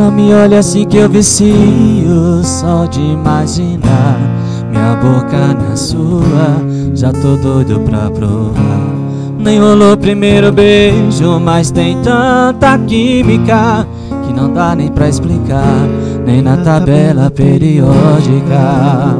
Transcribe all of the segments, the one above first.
Não me olhe assim que eu vicio, só de imaginar minha boca na sua, já tô doido pra provar. Nem rolou primeiro beijo, mas tem tanta química que não dá nem pra explicar, nem na tabela periódica.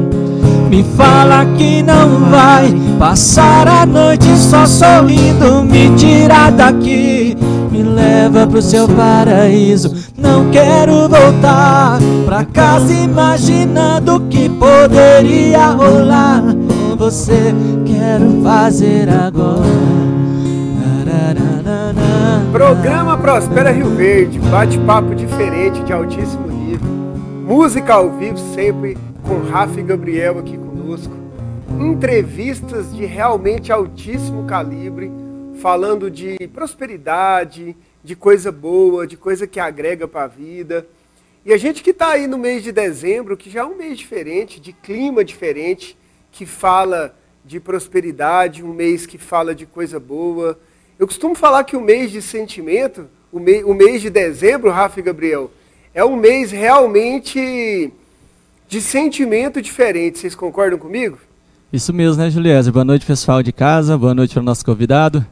Me fala que não vai passar a noite só sorrindo, me tira daqui, me leva pro seu paraíso. Não quero voltar pra casa imaginando o que poderia rolar com você. Quero fazer agora. Programa Prospera Rio Verde, bate-papo diferente de altíssimo nível, música ao vivo sempre com Rafa e Gabriel aqui conosco, entrevistas de realmente altíssimo calibre, falando de prosperidade, de coisa boa, de coisa que agrega para a vida. E a gente que está aí no mês de dezembro, que já é um mês diferente, de clima diferente, que fala de prosperidade, um mês que fala de coisa boa. Eu costumo falar que o mês de sentimento, o mês de dezembro, Rafa e Gabriel, é um mês realmente de sentimento diferente. Vocês concordam comigo? Isso mesmo, né, Juliezer? Boa noite, pessoal de casa, boa noite para o nosso convidado.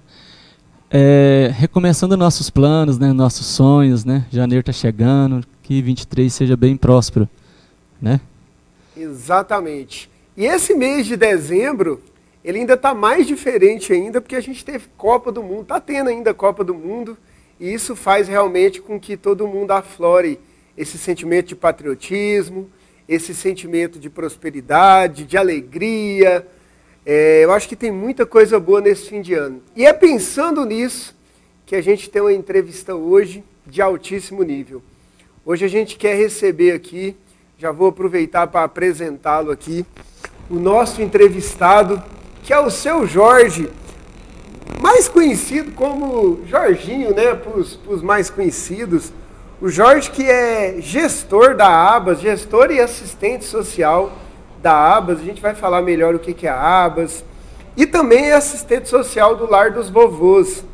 Recomeçando nossos planos, né, nossos sonhos, né? Janeiro está chegando, que 23 seja bem próspero, né? Exatamente. E esse mês de dezembro, ele ainda está mais diferente ainda, porque a gente teve Copa do Mundo, está tendo ainda Copa do Mundo, e isso faz realmente com que todo mundo aflore esse sentimento de patriotismo, esse sentimento de prosperidade, de alegria. Eu acho que tem muita coisa boa nesse fim de ano. E é pensando nisso que a gente tem uma entrevista hoje de altíssimo nível. Hoje a gente quer receber aqui, já vou aproveitar para apresentá-lo aqui, o nosso entrevistado, que é o seu Jorge, mais conhecido como Jorginho, né, para os mais conhecidos. O Jorge, que é gestor da ABAS, gestor e assistente social da ABAS. A gente vai falar melhor o que é a ABAS. E também é assistente social do Lar dos Vovôs.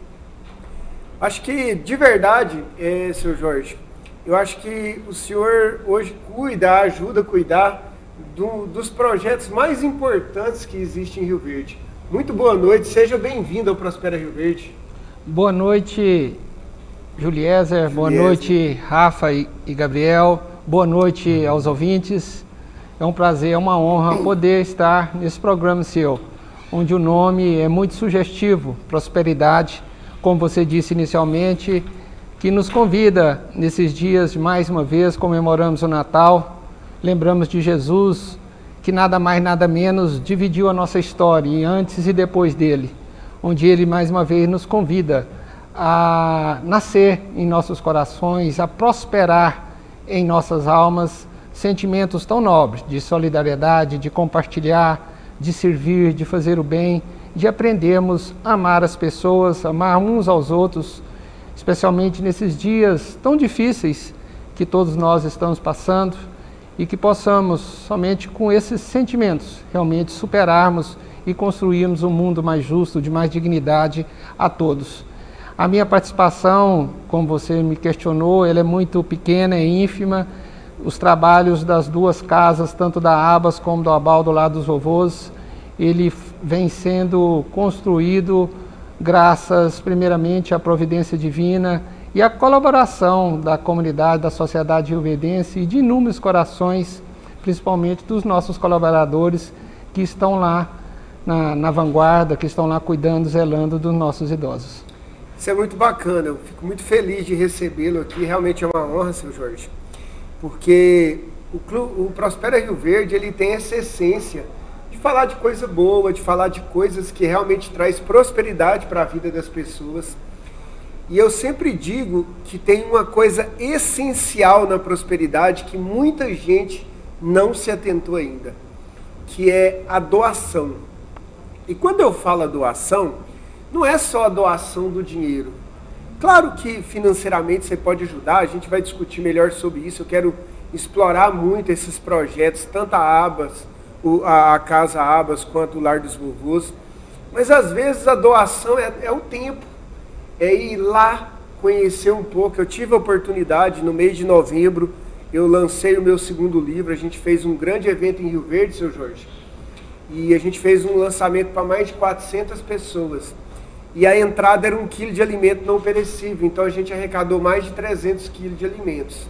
Acho que, de verdade, seu Jorge, eu acho que o senhor hoje ajuda a cuidar dos projetos mais importantes que existem em Rio Verde. Muito boa noite, seja bem-vindo ao Prospera Rio Verde. Boa noite, Juliezer, boa noite, Rafa e Gabriel, boa noite aos ouvintes. É um prazer, é uma honra poder estar nesse programa seu, onde o nome é muito sugestivo, prosperidade, como você disse inicialmente, que nos convida nesses dias, mais uma vez, comemoramos o Natal, lembramos de Jesus, que nada mais, nada menos dividiu a nossa história, em antes e depois dele, onde ele mais uma vez nos convida a nascer em nossos corações, a prosperar em nossas almas sentimentos tão nobres de solidariedade, de compartilhar, de servir, de fazer o bem, de aprendermos a amar as pessoas, amar uns aos outros, especialmente nesses dias tão difíceis que todos nós estamos passando, e que possamos, somente com esses sentimentos, realmente superarmos e construirmos um mundo mais justo, de mais dignidade a todos. A minha participação, como você me questionou, ela é muito pequena, é ínfima. Os trabalhos das duas casas, tanto da ABAS como do ABAL do Lar dos Vovôs, ele vem sendo construído graças, primeiramente, à providência divina e à colaboração da comunidade, da sociedade rioverdense e de inúmeros corações, principalmente dos nossos colaboradores que estão lá na vanguarda, que estão lá cuidando, zelando dos nossos idosos. Isso é muito bacana, eu fico muito feliz de recebê-lo aqui, realmente é uma honra, seu Jorge, porque o Prospera Rio Verde, ele tem essa essência de falar de coisa boa, de falar de coisas que realmente traz prosperidade para a vida das pessoas. E eu sempre digo que tem uma coisa essencial na prosperidade que muita gente não se atentou ainda, que é a doação. E quando eu falo a doação, não é só a doação do dinheiro. Claro que financeiramente você pode ajudar, a gente vai discutir melhor sobre isso. Eu quero explorar muito esses projetos, tanto a ABAS, a Casa ABAS, quanto o Lar dos Vovôs. Mas às vezes a doação é o tempo, é ir lá conhecer um pouco. Eu tive a oportunidade, no mês de novembro, eu lancei o meu segundo livro. A gente fez um grande evento em Rio Verde, seu Jorge, e a gente fez um lançamento para mais de 400 pessoas. E a entrada era 1 quilo de alimento não perecível, então a gente arrecadou mais de 300 quilos de alimentos.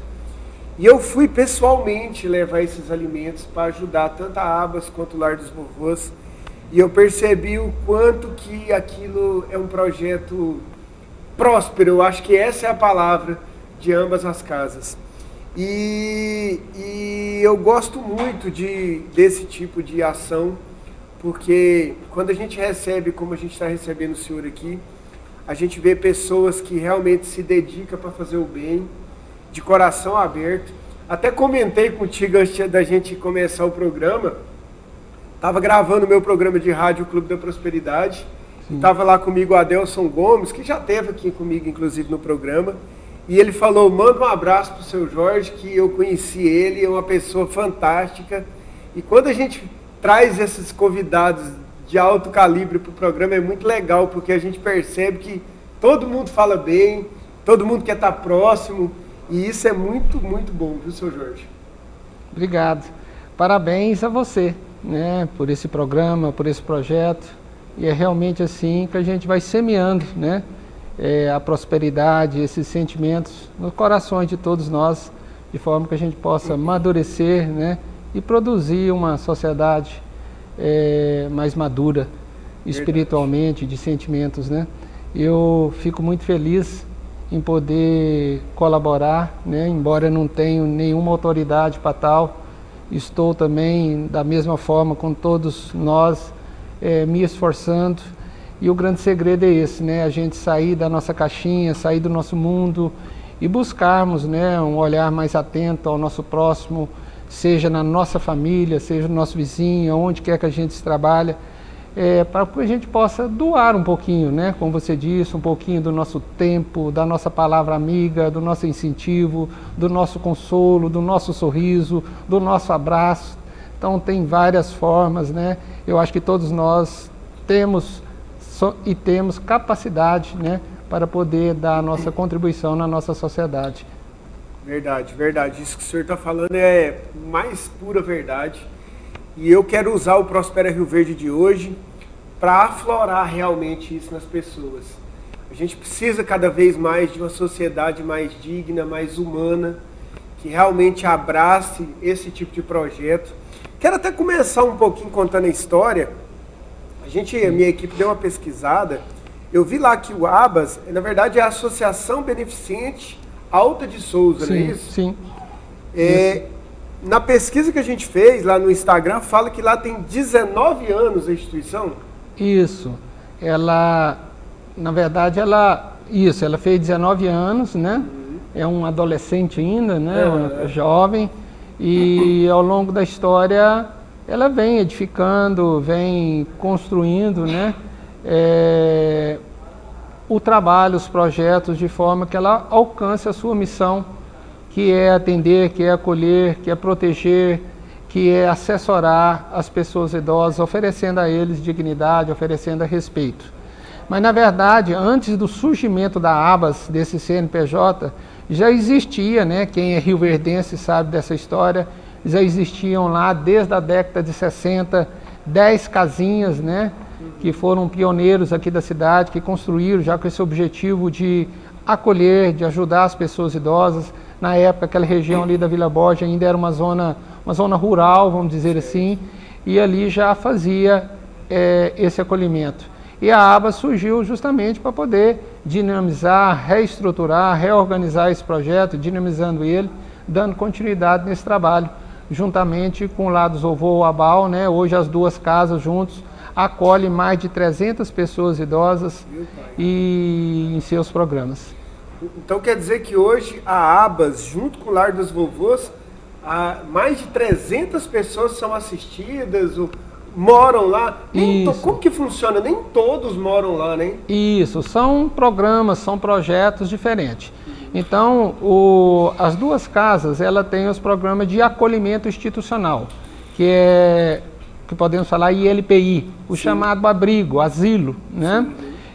E eu fui pessoalmente levar esses alimentos para ajudar tanto a Abas quanto o Lar dos Vovôs. E eu percebi o quanto que aquilo é um projeto próspero. Eu acho que essa é a palavra de ambas as casas. E eu gosto muito desse tipo de ação, porque quando a gente recebe, como a gente está recebendo o senhor aqui, a gente vê pessoas que realmente se dedicam para fazer o bem, de coração aberto. Até comentei contigo antes da gente começar o programa. Estava gravando o meu programa de rádio, o Clube da Prosperidade. Estava lá comigo o Adelson Gomes, que já esteve aqui comigo, inclusive, no programa. E ele falou, manda um abraço para o seu Jorge, que eu conheci ele, é uma pessoa fantástica. E quando a gente traz esses convidados de alto calibre para o programa, é muito legal, porque a gente percebe que todo mundo fala bem, todo mundo quer estar próximo, e isso é muito, muito bom, viu, seu Jorge? Obrigado. Parabéns a você, né, por esse programa, por esse projeto, e é realmente assim que a gente vai semeando, né, a prosperidade, esses sentimentos nos corações de todos nós, de forma que a gente possa amadurecer, né, e produzir uma sociedade mais madura espiritualmente, de sentimentos, né? Eu fico muito feliz em poder colaborar, né? Embora eu não tenha nenhuma autoridade para tal, estou também da mesma forma com todos nós me esforçando. E o grande segredo é esse, né? A gente sair da nossa caixinha, sair do nosso mundo e buscarmos, né, um olhar mais atento ao nosso próximo, seja na nossa família, seja no nosso vizinho, onde quer que a gente trabalhe, para que a gente possa doar um pouquinho, né, como você disse, um pouquinho do nosso tempo, da nossa palavra amiga, do nosso incentivo, do nosso consolo, do nosso sorriso, do nosso abraço. Então tem várias formas, né? Eu acho que todos nós temos capacidade, né, para poder dar a nossa contribuição na nossa sociedade. Verdade, verdade. Isso que o senhor está falando é mais pura verdade. E eu quero usar o Prospera Rio Verde de hoje para aflorar realmente isso nas pessoas. A gente precisa cada vez mais de uma sociedade mais digna, mais humana, que realmente abrace esse tipo de projeto. Quero até começar um pouquinho contando a história. A minha equipe deu uma pesquisada. Eu vi lá que o ABAS, na verdade, é a Associação Beneficente Alta de Souza, não é isso? Sim. Na pesquisa que a gente fez lá no Instagram, fala que lá tem 19 anos a instituição. Isso. Ela, na verdade, ela fez 19 anos, né? É um adolescente ainda, né? Jovem. E ao longo da história, ela vem edificando, vem construindo, né? O trabalho, os projetos, de forma que ela alcance a sua missão, que é atender, que é acolher, que é proteger, que é assessorar as pessoas idosas, oferecendo a eles dignidade, oferecendo respeito. Mas, na verdade, antes do surgimento da ABAS, desse CNPJ, já existia, né? Quem é rioverdense sabe dessa história, já existiam lá desde a década de 60, 10 casinhas, né? Que foram pioneiros aqui da cidade, que construíram já com esse objetivo de acolher, de ajudar as pessoas idosas. Na época, aquela região ali da Vila Borges ainda era uma zona rural, vamos dizer assim, e ali já fazia esse acolhimento. E a ABAS surgiu justamente para poder dinamizar, reestruturar, reorganizar esse projeto, dinamizando ele, dando continuidade nesse trabalho, juntamente com o Lar dos Vovôs, o ABAL, né? Hoje as duas casas juntos acolhem mais de 300 pessoas idosas em seus programas. Então quer dizer que hoje a ABAS, junto com o Lar dos Vovôs, mais de 300 pessoas são assistidas, moram lá. Como que funciona? Nem todos moram lá, né? Isso, são programas, são projetos diferentes. Então, as duas casas, ela tem os programas de acolhimento institucional, que podemos falar ILPI, o chamado abrigo, asilo, né?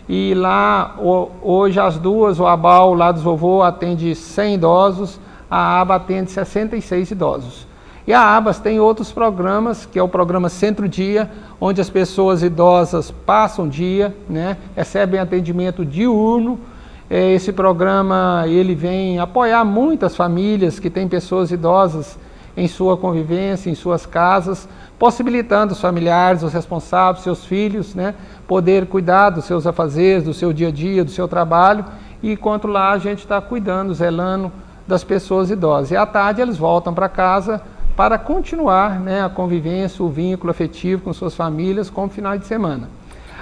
E lá, hoje, as duas, o ABAL, lá dos vovô, atende 100 idosos, a ABA atende 66 idosos. E a ABAS tem outros programas, que é o programa Centro-Dia, onde as pessoas idosas passam o dia, né, recebem atendimento diurno. Esse programa ele vem apoiar muitas famílias que têm pessoas idosas em sua convivência, em suas casas, possibilitando os familiares, os responsáveis, seus filhos, né, poder cuidar dos seus afazeres, do seu dia a dia, do seu trabalho, e enquanto lá a gente está cuidando, zelando das pessoas idosas. E à tarde eles voltam para casa para continuar, né, a convivência, o vínculo afetivo com suas famílias, como final de semana.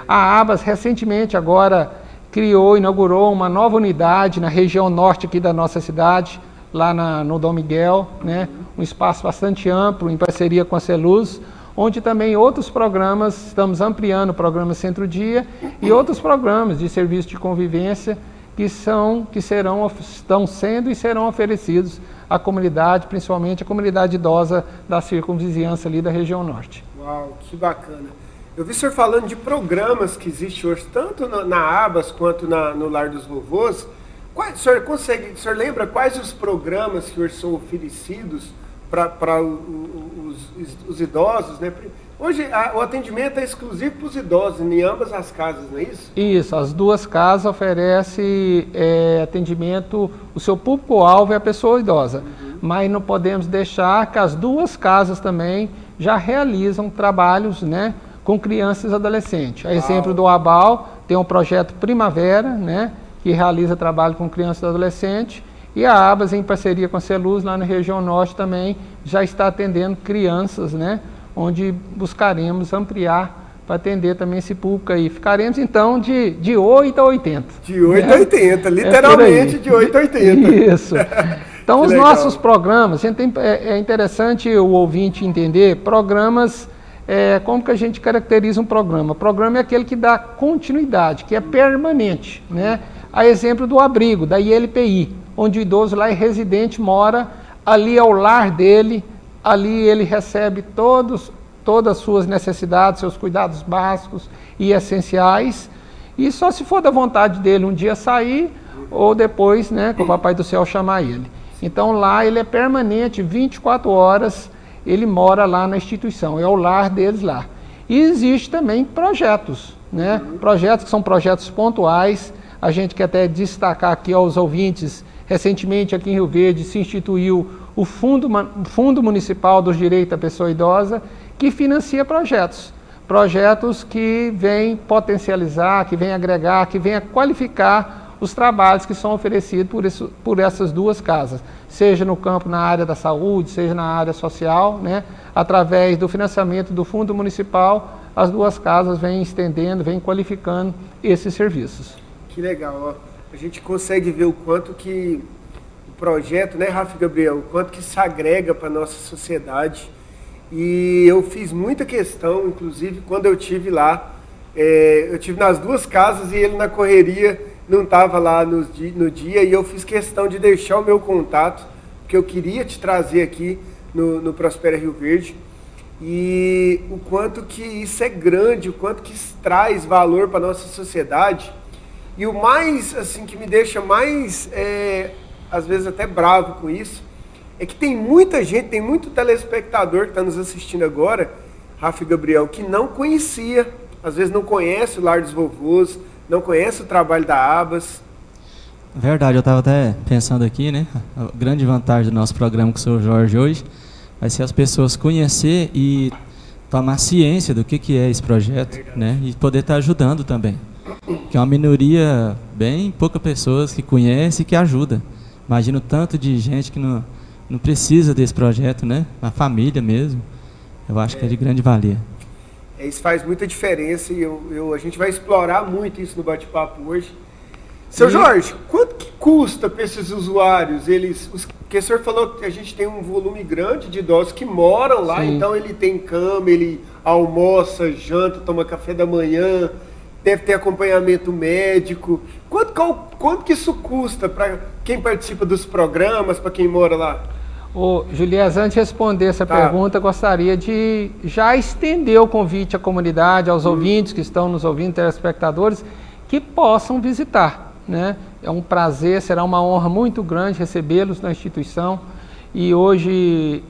A ABAS recentemente agora inaugurou uma nova unidade na região norte aqui da nossa cidade, lá no Dom Miguel, né, um espaço bastante amplo, em parceria com a Celuz, onde também outros programas, estamos ampliando o programa Centro-Dia e outros programas de serviço de convivência estão sendo e serão oferecidos à comunidade, principalmente a comunidade idosa da circunvizinhança ali da região norte. Uau, que bacana. Eu vi o senhor falando de programas que existem hoje, tanto na ABAS quanto no Lar dos Vovôs. O senhor lembra quais os programas que hoje são oferecidos para os idosos, né? Hoje o atendimento é exclusivo para os idosos, em ambas as casas, não é isso? Isso, as duas casas oferecem atendimento, o seu público-alvo é a pessoa idosa, mas não podemos deixar que as duas casas também já realizam trabalhos, né, com crianças e adolescentes. A exemplo do ABAL, tem um projeto Primavera, né, que realiza trabalho com crianças e adolescentes, e a ABAS, em parceria com a Celuz, lá na região norte também, já está atendendo crianças, né, onde buscaremos ampliar para atender também esse público aí. Ficaremos, então, de 8 a 80. De 8 a 80, literalmente de 8 a 80. Isso. Então, os nossos programas, é interessante o ouvinte entender, programas, como que a gente caracteriza um programa? O programa é aquele que dá continuidade, que é permanente, né? A exemplo do abrigo, da ILPI, onde o idoso lá é residente, mora, ali é o lar dele, ali ele recebe todas as suas necessidades, seus cuidados básicos e essenciais, e só se for da vontade dele um dia sair, ou depois, né, que o Papai do Céu chamar ele. Então lá ele é permanente, 24 horas, ele mora lá na instituição, é o lar deles lá. E existe também projetos, né, projetos que são projetos pontuais. A gente quer até destacar aqui aos ouvintes, recentemente aqui em Rio Verde se instituiu o Fundo Municipal dos Direitos da Pessoa Idosa, que financia projetos que vêm potencializar, que vêm agregar, que vêm qualificar os trabalhos que são oferecidos por essas duas casas, seja no campo, na área da saúde, seja na área social, né? Através do financiamento do Fundo Municipal, as duas casas vêm estendendo, vêm qualificando esses serviços. Que legal, ó. A gente consegue ver o quanto que o projeto, né, Rafa e Gabriel, o quanto que se agrega para a nossa sociedade. E eu fiz muita questão, inclusive, quando eu estive lá, eu estive nas duas casas e ele na correria não estava lá no dia, e eu fiz questão de deixar o meu contato, porque eu queria te trazer aqui no Prospera Rio Verde. E o quanto que isso é grande, o quanto que isso traz valor para a nossa sociedade. E o mais, assim, que me deixa mais, às vezes até bravo com isso, é que tem muita gente, tem muito telespectador que está nos assistindo agora, Rafa e Gabriel, que não conhecia, às vezes não conhece o Lar dos Vovôs, não conhece o trabalho da ABAS. Verdade, eu estava até pensando aqui, né? A grande vantagem do nosso programa com o Sr. Jorge hoje vai ser as pessoas conhecer e tomar ciência do que é esse projeto, né? E poder estar ajudando também. Que é uma minoria, bem poucas pessoas que conhecem e que ajuda. Imagina o tanto de gente que não precisa desse projeto, né? A família mesmo. Eu acho que é de grande valia. Isso faz muita diferença e a gente vai explorar muito isso no bate-papo hoje. Seu Jorge, quanto que custa para esses usuários? Porque o senhor falou que a gente tem um volume grande de idosos que moram lá, sim. Então ele tem cama, ele almoça, janta, toma café da manhã, deve ter acompanhamento médico. Quanto que isso custa para quem participa dos programas, para quem mora lá? Ô, Juliés, antes de responder essa pergunta, gostaria de já estender o convite à comunidade, aos ouvintes que estão nos ouvindo, telespectadores, que possam visitar, né? É um prazer, será uma honra muito grande recebê-los na instituição. E hoje,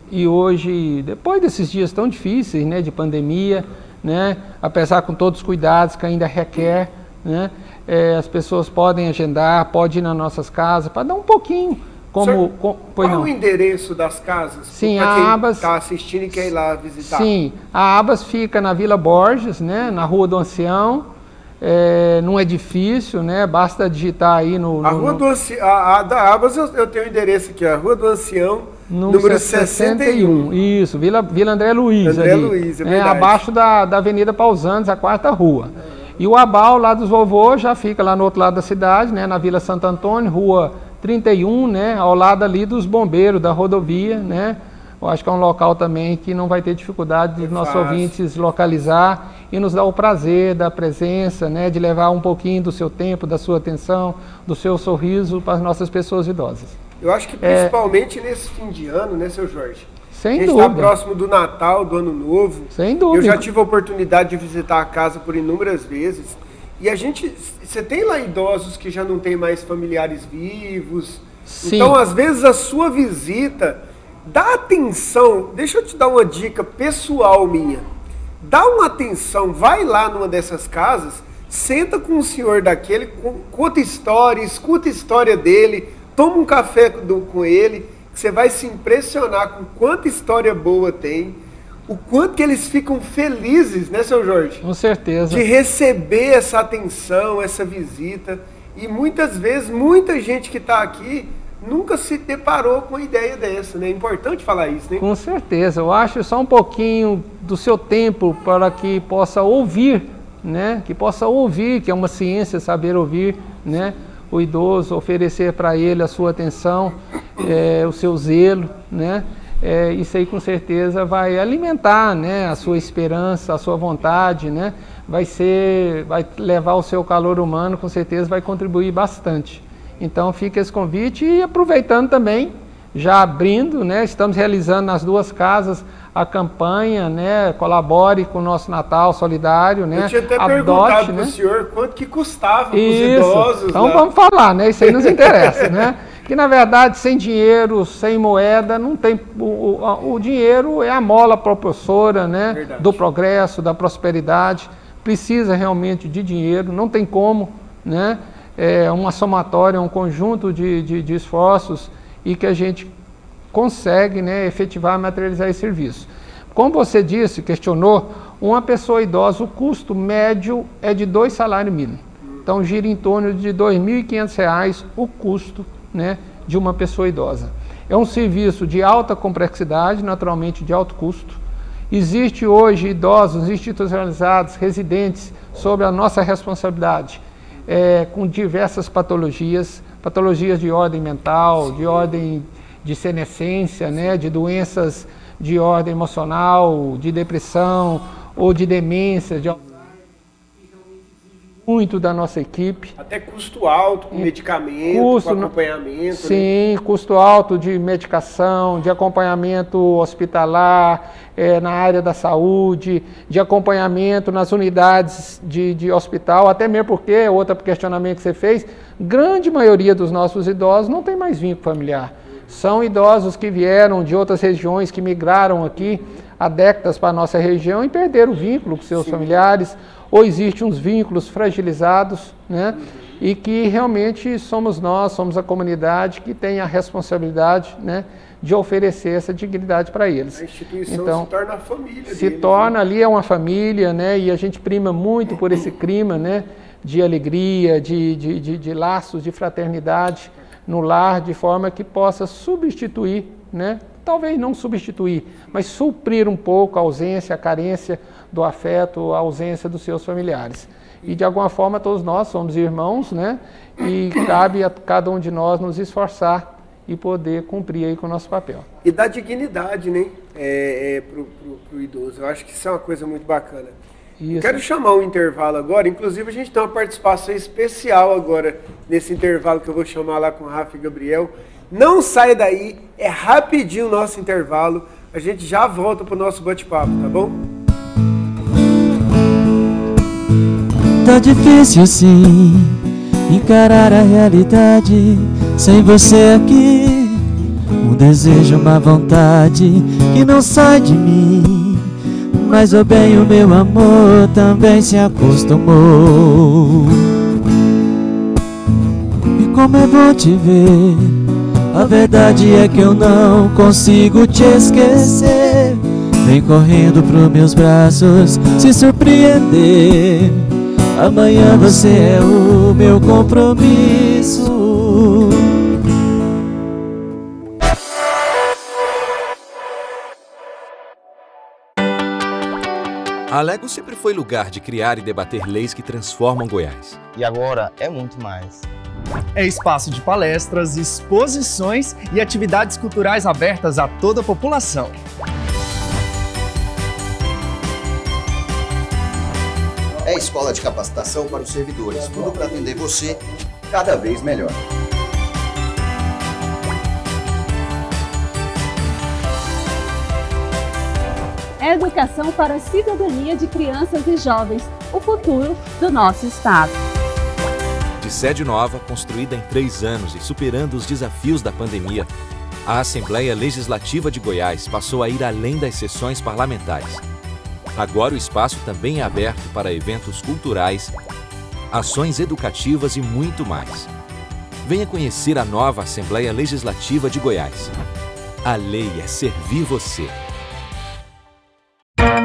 depois desses dias tão difíceis, né, de pandemia, né, apesar com todos os cuidados que ainda requer, né, as pessoas podem agendar, podem ir nas nossas casas para dar um pouquinho. Qual é o endereço das casas? Sim, a Abas está assistindo e quer ir lá visitar. Sim, a Abas fica na Vila Borges, né, na Rua do Ancião. Não é difícil, né? Basta digitar aí no... A da Abas eu tenho o endereço aqui, a Rua do Ancião, número 61. Isso, Vila André Luiz. André Luiz, é verdade. Abaixo da Avenida Pausantes, a 4ª rua. E o Abal, lá dos vovôs, já fica lá no outro lado da cidade, né? Na Vila Santo Antônio, Rua 31, né? Ao lado ali dos bombeiros da rodovia, né? Eu acho que é um local também que não vai ter dificuldade dos nossos ouvintes localizar e nos dar o prazer da presença, né, de levar um pouquinho do seu tempo, da sua atenção, do seu sorriso para as nossas pessoas idosas. Eu acho que principalmente nesse fim de ano, né, seu Jorge? Sem dúvida. A gente está próximo do Natal, do Ano Novo. Sem dúvida. Eu já tive a oportunidade de visitar a casa por inúmeras vezes. E você tem lá idosos que já não tem mais familiares vivos. Sim. Então, às vezes, a sua visita... Dá atenção, deixa eu te dar uma dica pessoal minha. Dá uma atenção, vai lá numa dessas casas, senta com um senhor daquele, conta história, escuta a história dele, toma um café com ele, que você vai se impressionar com quanta história boa tem, o quanto que eles ficam felizes, né, seu Jorge? Com certeza. De receber essa atenção, essa visita. E muitas vezes, muita gente que está aqui... nunca se deparou com a ideia dessa, né? É importante falar isso, né? Com certeza. Eu acho só um pouquinho do seu tempo para que possa ouvir, né? Que possa ouvir, que é uma ciência saber ouvir, né? O idoso, oferecer para ele a sua atenção, o seu zelo, né? Isso aí com certeza vai alimentar, né? A sua esperança, a sua vontade, né? Vai levar o seu calor humano, com certeza vai contribuir bastante. Então fica esse convite e aproveitando também, já abrindo, né, estamos realizando nas duas casas a campanha, né, colabore com o nosso Natal Solidário, né. Eu tinha até perguntado para o senhor quanto que custava para os idosos. Então vamos falar, né, isso aí nos interessa, né. Que na verdade sem dinheiro, sem moeda, não tem, o dinheiro é a mola propulsora, né, do progresso, da prosperidade, precisa realmente de dinheiro, não tem como, né. É uma somatória, um conjunto de esforços e que a gente consegue, né, efetivar, materializar esse serviço. Como você disse, questionou, uma pessoa idosa, o custo médio é de 2 salários mínimos. Então gira em torno de R$ 2.500 o custo, né, de uma pessoa idosa. É um serviço de alta complexidade, naturalmente de alto custo. Existe hoje idosos institucionalizados, residentes, sob a nossa responsabilidade. Com diversas patologias de ordem mental, de ordem de senescência, né, de doenças de ordem emocional, de depressão ou de demência, de muito da nossa equipe. Até custo alto, com medicamento, com acompanhamento. Sim, né? Custo alto de medicação, de acompanhamento hospitalar, na área da saúde, de acompanhamento nas unidades de hospital, até mesmo porque, outro questionamento que você fez, grande maioria dos nossos idosos não tem mais vínculo familiar. São idosos que vieram de outras regiões, que migraram aqui há décadas para a nossa região e perderam o vínculo com seus familiares, ou existem uns vínculos fragilizados, né? E que realmente somos nós, somos a comunidade que tem a responsabilidade, né, de oferecer essa dignidade para eles. A instituição então, se torna a família se deles, torna, né? Ali é uma família, né? E a gente prima muito por esse clima, né, de alegria, de laços de fraternidade no lar, de forma que possa substituir, né? Talvez não substituir, mas suprir um pouco a ausência, a carência do afeto, a ausência dos seus familiares. E de alguma forma todos nós somos irmãos, né? E cabe a cada um de nós nos esforçar e poder cumprir aí com o nosso papel. E dar dignidade, né? Pro idoso. Eu acho que isso é uma coisa muito bacana. Isso. Quero chamar um intervalo agora, inclusive a gente tem uma participação especial agora, nesse intervalo que eu vou chamar lá com o Rafa e Gabriel. Não saia daí, é rapidinho o nosso intervalo, a gente já volta para o nosso bate-papo, tá bom? tá difícil sim encarar a realidade sem você aqui. Um desejo, uma vontade que não sai de mim, mas o bem, o meu amor também se acostumou. E como é bom te ver, a verdade é que eu não consigo te esquecer. Vem correndo pros meus braços se surpreender. Amanhã você é o meu compromisso. A Alego sempre foi lugar de criar e debater leis que transformam Goiás. E agora é muito mais. É espaço de palestras, exposições e atividades culturais abertas a toda a população. É escola de capacitação para os servidores, tudo para atender você cada vez melhor. É educação para a cidadania de crianças e jovens, o futuro do nosso estado. De sede nova, construída em 3 anos e superando os desafios da pandemia, a Assembleia Legislativa de Goiás passou a ir além das sessões parlamentares. Agora o espaço também é aberto para eventos culturais, ações educativas e muito mais. Venha conhecer a nova Assembleia Legislativa de Goiás. A lei é servir você.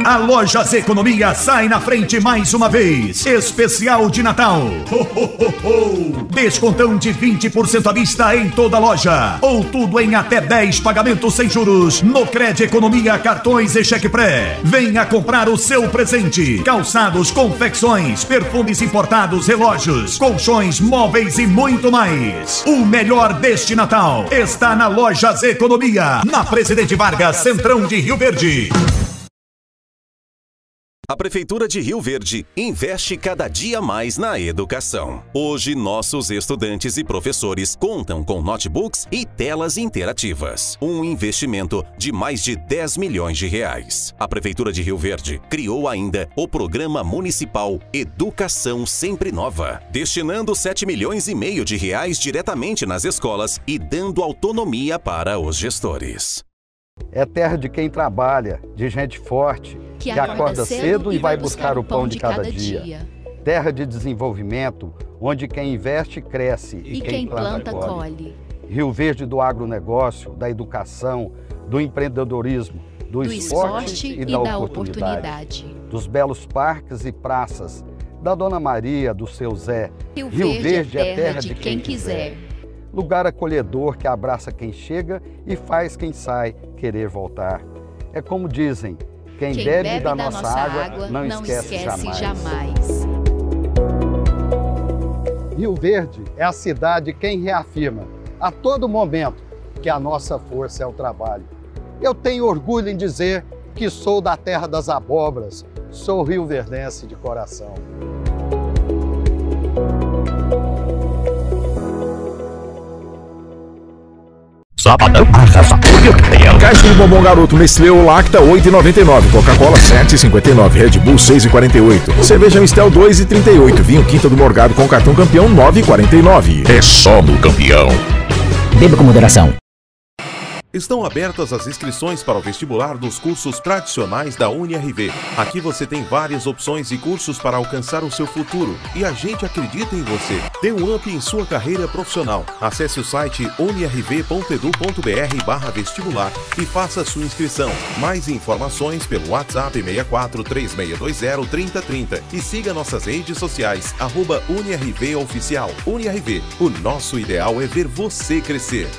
A Lojas Economia sai na frente mais uma vez. Especial de Natal. Ho, ho, ho, ho. Descontão de 20% à vista em toda a loja. Ou tudo em até 10 pagamentos sem juros. No Cred Economia, cartões e cheque pré. Venha comprar o seu presente. Calçados, confecções, perfumes importados, relógios, colchões, móveis e muito mais. O melhor deste Natal está na Lojas Economia. Na Presidente Vargas, Centrão de Rio Verde. A Prefeitura de Rio Verde investe cada dia mais na educação. Hoje, nossos estudantes e professores contam com notebooks e telas interativas. Um investimento de mais de 10 milhões de reais. A Prefeitura de Rio Verde criou ainda o Programa Municipal Educação Sempre Nova, destinando 7 milhões e meio de reais diretamente nas escolas e dando autonomia para os gestores. É terra de quem trabalha, de gente forte, que acorda cedo e vai buscar o pão de cada dia. Terra de desenvolvimento, onde quem investe cresce e quem planta colhe. Rio Verde do agronegócio, da educação, do empreendedorismo, do esporte e da oportunidade. Dos belos parques e praças, da Dona Maria, do seu Zé. Rio Verde é terra de quem quiser. Lugar acolhedor que abraça quem chega e faz quem sai querer voltar. É como dizem, quem bebe da nossa água não esquece jamais. Rio Verde é a cidade quem reafirma a todo momento que a nossa força é o trabalho. Eu tenho orgulho em dizer que sou da terra das abóboras, sou rioverdense de coração. Sabadão Caixa de bombom garoto Nestlé ou Lacta 8,99, Coca-Cola 7,59, Red Bull 6,48, Cerveja Mistel 2,38, Vinho Quinta do Morgado com cartão campeão 9,49. É só no Campeão. Beba com moderação. Estão abertas as inscrições para o vestibular dos cursos tradicionais da UniRV. Aqui você tem várias opções e cursos para alcançar o seu futuro. E a gente acredita em você. Dê um up em sua carreira profissional. Acesse o site unirv.edu.br/vestibular e faça sua inscrição. Mais informações pelo WhatsApp 64 3620 3030 e siga nossas redes sociais @UniRV Oficial. UniRV, o nosso ideal é ver você crescer.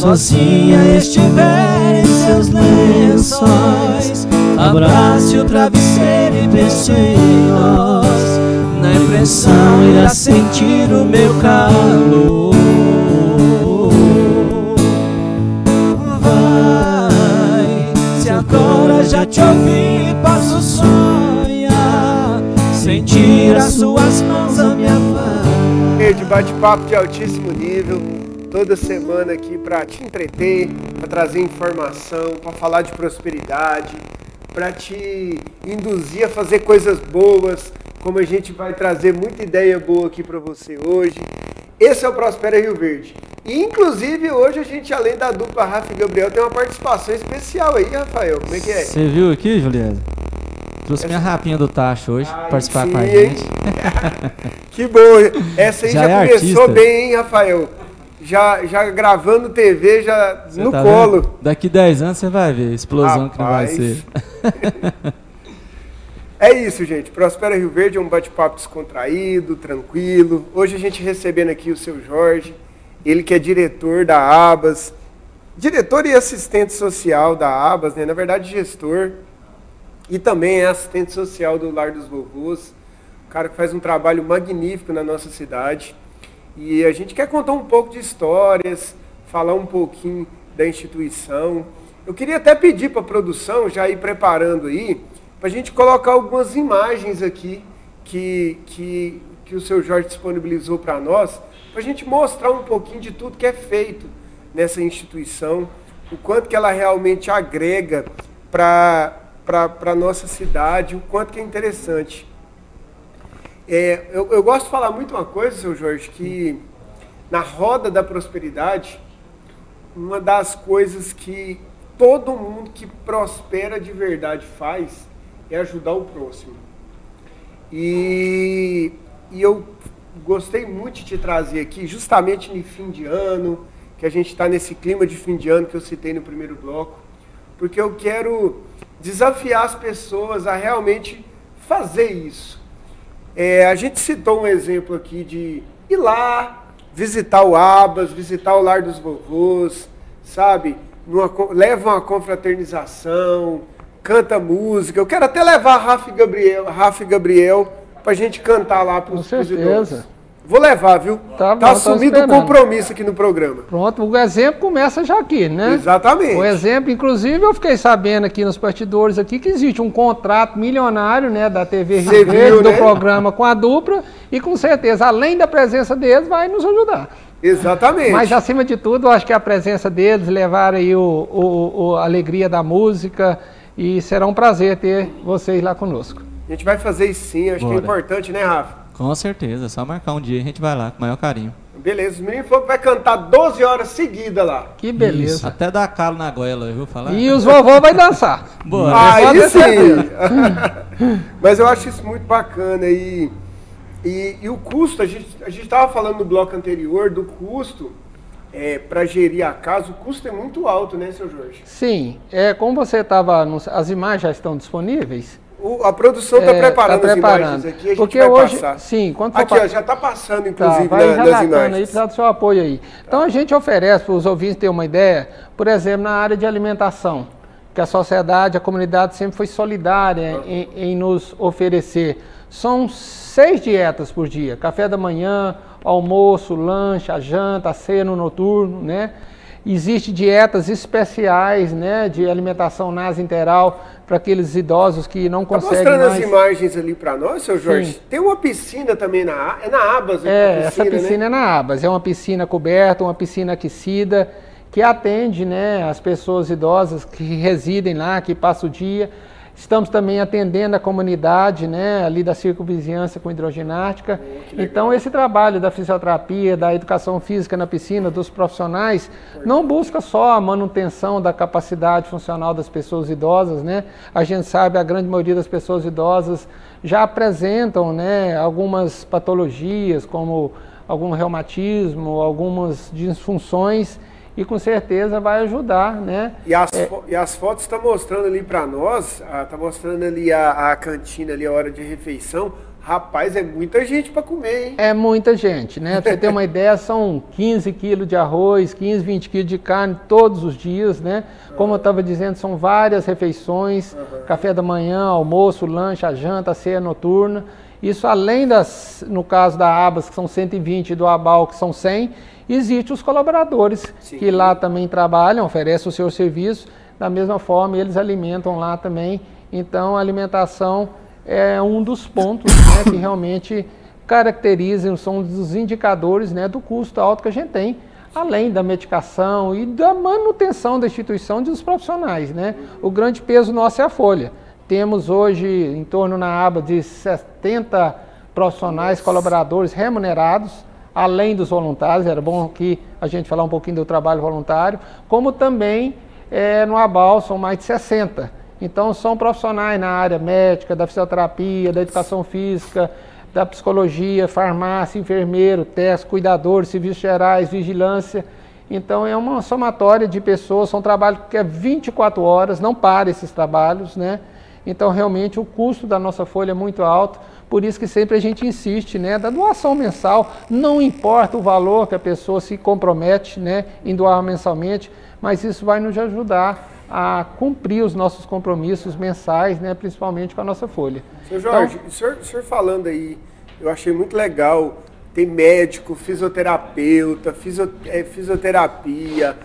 Sozinha estiver em seus lençóis, abrace o travesseiro e pense em nós. Na impressão irá sentir o meu calor. Vai, se agora já te ouvi, posso sonhar, sentir as suas mãos a me amar. bate-papo de altíssimo nível, toda semana aqui para te entreter, para trazer informação, para falar de prosperidade, para te induzir a fazer coisas boas, como a gente vai trazer muita ideia boa aqui para você hoje. Esse é o Prospera Rio Verde. E, inclusive, hoje a gente, além da dupla Rafa e Gabriel, tem uma participação especial aí, Rafael. Como é que é? Você viu aqui, Juliana? Trouxe minha rapinha do Tacho hoje para participar com a gente. Que bom. Essa aí já começou artista. Bem, hein, Rafael? Já gravando TV, já você no tá colo. Vendo? Daqui 10 anos você vai ver a explosão. Rapaz. Que não vai ser. É isso, gente. Prospera Rio Verde é um bate-papo descontraído, tranquilo. Hoje a gente recebendo aqui o seu Jorge, ele que é diretor da ABAS, diretor e assistente social da ABAS, né? Na verdade, gestor. E também é assistente social do Lar dos Vovôs, um cara que faz um trabalho magnífico na nossa cidade. E a gente quer contar um pouco de histórias, falar um pouquinho da instituição. Eu queria até pedir para a produção já ir preparando aí, para a gente colocar algumas imagens aqui que o seu Jorge disponibilizou para nós, para a gente mostrar um pouquinho de tudo que é feito nessa instituição, o quanto que ela realmente agrega para a nossa cidade, o quanto que é interessante. Eu gosto de falar muito uma coisa, seu Jorge, que na roda da prosperidade, uma das coisas que todo mundo que prospera de verdade faz é ajudar o próximo. E eu gostei muito de te trazer aqui, justamente no fim de ano, que a gente está nesse clima de fim de ano que eu citei no primeiro bloco, porque eu quero desafiar as pessoas a realmente fazer isso. A gente citou um exemplo aqui de ir lá, visitar o ABAS, visitar o Lar dos Vovôs, sabe? Leva uma confraternização, canta música. Eu quero até levar Rafa e Gabriel para a gente cantar lá para os idosos. Vou levar, viu? Tá assumido o compromisso aqui no programa. Pronto, o exemplo começa já aqui, né? Exatamente. O exemplo, inclusive, eu fiquei sabendo aqui nos bastidores aqui que existe um contrato milionário, né, da TV Rio Verde, do programa com a dupla, e com certeza, além da presença deles, vai nos ajudar. Exatamente. Mas, acima de tudo, eu acho que a presença deles, levar aí a alegria da música, e será um prazer ter vocês lá conosco. A gente vai fazer isso sim, acho que é importante, né, Rafa? Com certeza, só marcar um dia a gente vai lá com o maior carinho. Beleza, os meninos falaram que vai cantar 12 horas seguidas lá. Que beleza. Isso, até dar calo na goela, eu vou falar. E os vovô vai dançar. Boa. Aí sim. Mas eu acho isso muito bacana. E o custo, a gente estava falando no bloco anterior do custo para gerir a casa, o custo é muito alto, né, seu Jorge? Sim, como você estava, as imagens já estão disponíveis. A produção está preparando as imagens aqui, a gente vai hoje, passar. Sim, quando aqui, ó, já está passando, inclusive, vai nas imagens. Aí, precisa do seu apoio aí. Então, a gente oferece para os ouvintes terem uma ideia, por exemplo, na área de alimentação, que a sociedade, a comunidade sempre foi solidária em nos oferecer. São 6 dietas por dia, café da manhã, almoço, lanche, a janta, a ceia no noturno, né? Existem dietas especiais, né, de alimentação nasointeral para aqueles idosos que não conseguem mais. Mostrando as imagens ali para nós, seu Jorge, sim. Tem uma piscina também na ABAS? Essa piscina, né? É na ABAS, é uma piscina coberta, uma piscina aquecida, que atende, né, as pessoas idosas que residem lá, que passam o dia. Estamos também atendendo a comunidade, né, ali da circunvizinhança com hidroginástica. Então, esse trabalho da fisioterapia, da educação física na piscina, dos profissionais, não busca só a manutenção da capacidade funcional das pessoas idosas, né? A gente sabe, a grande maioria das pessoas idosas já apresentam, né, algumas patologias, como algum reumatismo, algumas disfunções, e com certeza vai ajudar, né? E as fotos estão mostrando ali para nós, tá mostrando ali a cantina ali, a hora de refeição. Rapaz, é muita gente para comer, hein? É muita gente, né? Para você ter uma ideia, são 15 quilos de arroz, 15, 20 quilos de carne todos os dias, né? Como eu estava dizendo, são várias refeições, café da manhã, almoço, lanche, a janta, a ceia noturna. Isso além no caso da ABAS, que são 120, e do ABAL, que são 100, existem os colaboradores, sim, que lá também trabalham, oferecem o seu serviço, da mesma forma eles alimentam lá também. Então a alimentação é um dos pontos, né, que realmente caracterizam, são dos indicadores, né, do custo alto que a gente tem, além da medicação e da manutenção da instituição dos profissionais, né? O grande peso nosso é a folha. Temos hoje em torno na aba de 70 profissionais, colaboradores remunerados, além dos voluntários. Era bom aqui a gente falar um pouquinho do trabalho voluntário, como também no ABAL são mais de 60. Então são profissionais na área médica, da fisioterapia, da educação física, da psicologia, farmácia, enfermeiro, técnico, cuidadores, serviços gerais, vigilância. Então é uma somatória de pessoas, são trabalhos que é 24 horas, não para esses trabalhos, né? Então realmente o custo da nossa folha é muito alto, por isso que sempre a gente insiste, né, da doação mensal, não importa o valor que a pessoa se compromete, né, em doar mensalmente, mas isso vai nos ajudar a cumprir os nossos compromissos mensais, né, principalmente com a nossa folha. Seu Jorge, então, o senhor falando aí, eu achei muito legal, tem médico, fisioterapeuta, fisioterapia,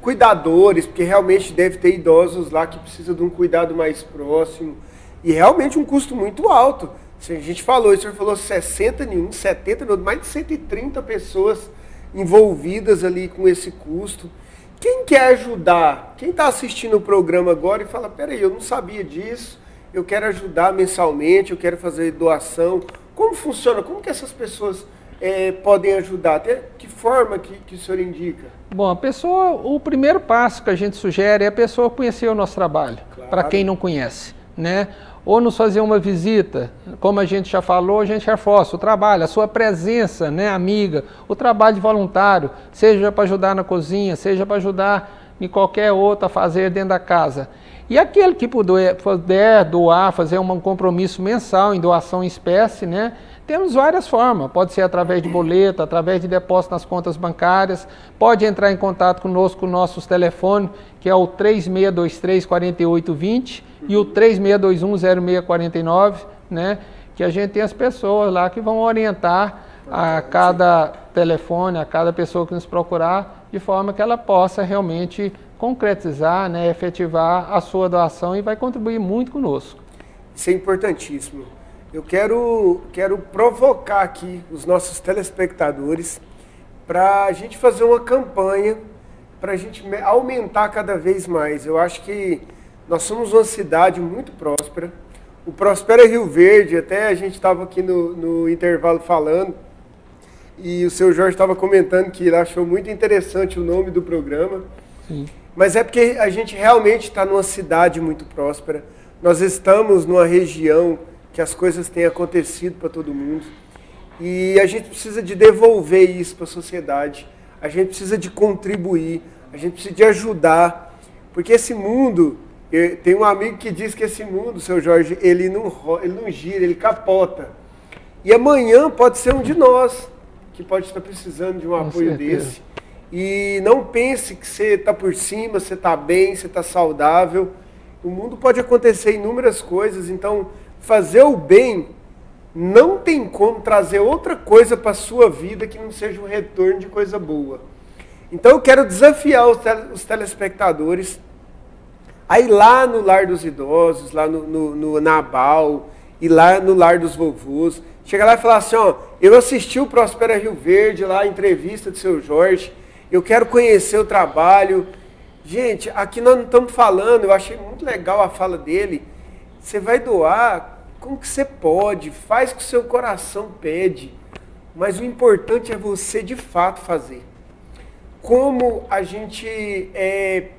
cuidadores, porque realmente deve ter idosos lá que precisam de um cuidado mais próximo, e realmente um custo muito alto. A gente falou, o senhor falou 60 em um, 70 no outro, mais de 130 pessoas envolvidas ali com esse custo. Quem quer ajudar? Quem está assistindo o programa agora e fala, peraí, eu não sabia disso, eu quero ajudar mensalmente, eu quero fazer doação. Como funciona? Como que essas pessoas podem ajudar? Até que forma que o senhor indica? Bom, o primeiro passo que a gente sugere é a pessoa conhecer o nosso trabalho, claro, para quem não conhece, né? Ou nos fazer uma visita, como a gente já falou, a gente reforça o trabalho, a sua presença, né, amiga, o trabalho de voluntário, seja para ajudar na cozinha, seja para ajudar em qualquer outra a fazer dentro da casa. E aquele que puder doar, fazer um compromisso mensal em doação em espécie, né, temos várias formas, pode ser através de boleto, através de depósito nas contas bancárias, pode entrar em contato conosco com nossos telefones, que é o 3623-4820 e o 3621-0649, né, que a gente tem as pessoas lá que vão orientar a cada telefone, a cada pessoa que nos procurar, de forma que ela possa realmente concretizar, né, efetivar a sua doação e vai contribuir muito conosco. Isso é importantíssimo. Eu quero provocar aqui os nossos telespectadores para a gente fazer uma campanha, para a gente aumentar cada vez mais. Eu acho que nós somos uma cidade muito próspera. O Prospera Rio Verde, até a gente estava aqui no intervalo falando, e o seu Jorge estava comentando que ele achou muito interessante o nome do programa. Sim. Mas é porque a gente realmente está numa cidade muito próspera. Nós estamos numa região que as coisas têm acontecido para todo mundo. E a gente precisa de devolver isso para a sociedade. A gente precisa de contribuir. A gente precisa de ajudar. Porque esse mundo... Tem um amigo que diz que esse mundo, seu Jorge, ele não gira, ele capota. E amanhã pode ser um de nós que pode estar precisando de um apoio desse. E não pense que você está por cima, você está bem, você está saudável. O mundo pode acontecer inúmeras coisas, então fazer o bem não tem como trazer outra coisa para a sua vida que não seja um retorno de coisa boa. Então eu quero desafiar os telespectadores a ir lá no Lar dos Idosos, lá no Nabal, e lá no Lar dos Vovôs, chegar lá e falar assim, ó, eu assisti o Prospera Rio Verde, lá a entrevista do seu Jorge, eu quero conhecer o trabalho. Gente, aqui nós não estamos falando, eu achei muito legal a fala dele, você vai doar como que você pode, faz o que o seu coração pede, mas o importante é você de fato fazer. Como a gente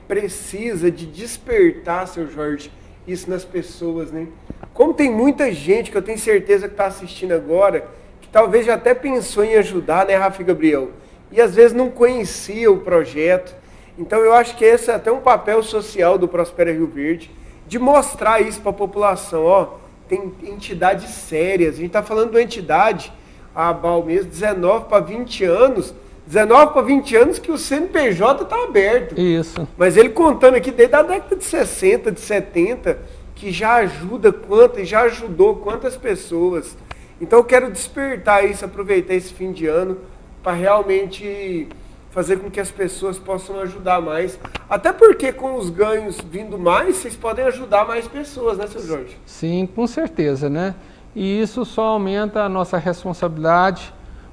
precisa de despertar, seu Jorge, isso nas pessoas, né? Como tem muita gente que eu tenho certeza que está assistindo agora, que talvez já até pensou em ajudar, né, Rafa e Gabriel? E às vezes não conhecia o projeto. Então eu acho que esse é até um papel social do Prospera Rio Verde, de mostrar isso para a população. Ó, tem entidades sérias, a gente está falando de uma entidade, a ABAL mesmo, 19 para 20 anos, 19 para 20 anos que o CNPJ está aberto. Isso. Mas ele contando aqui desde a década de 60, de 70, que já ajuda quantas, já ajudou quantas pessoas. Então eu quero despertar isso, aproveitar esse fim de ano para realmente fazer com que as pessoas possam ajudar mais. Até porque com os ganhos vindo mais, vocês podem ajudar mais pessoas, né, seu Jorge? Sim, com certeza, né? E isso só aumenta a nossa responsabilidade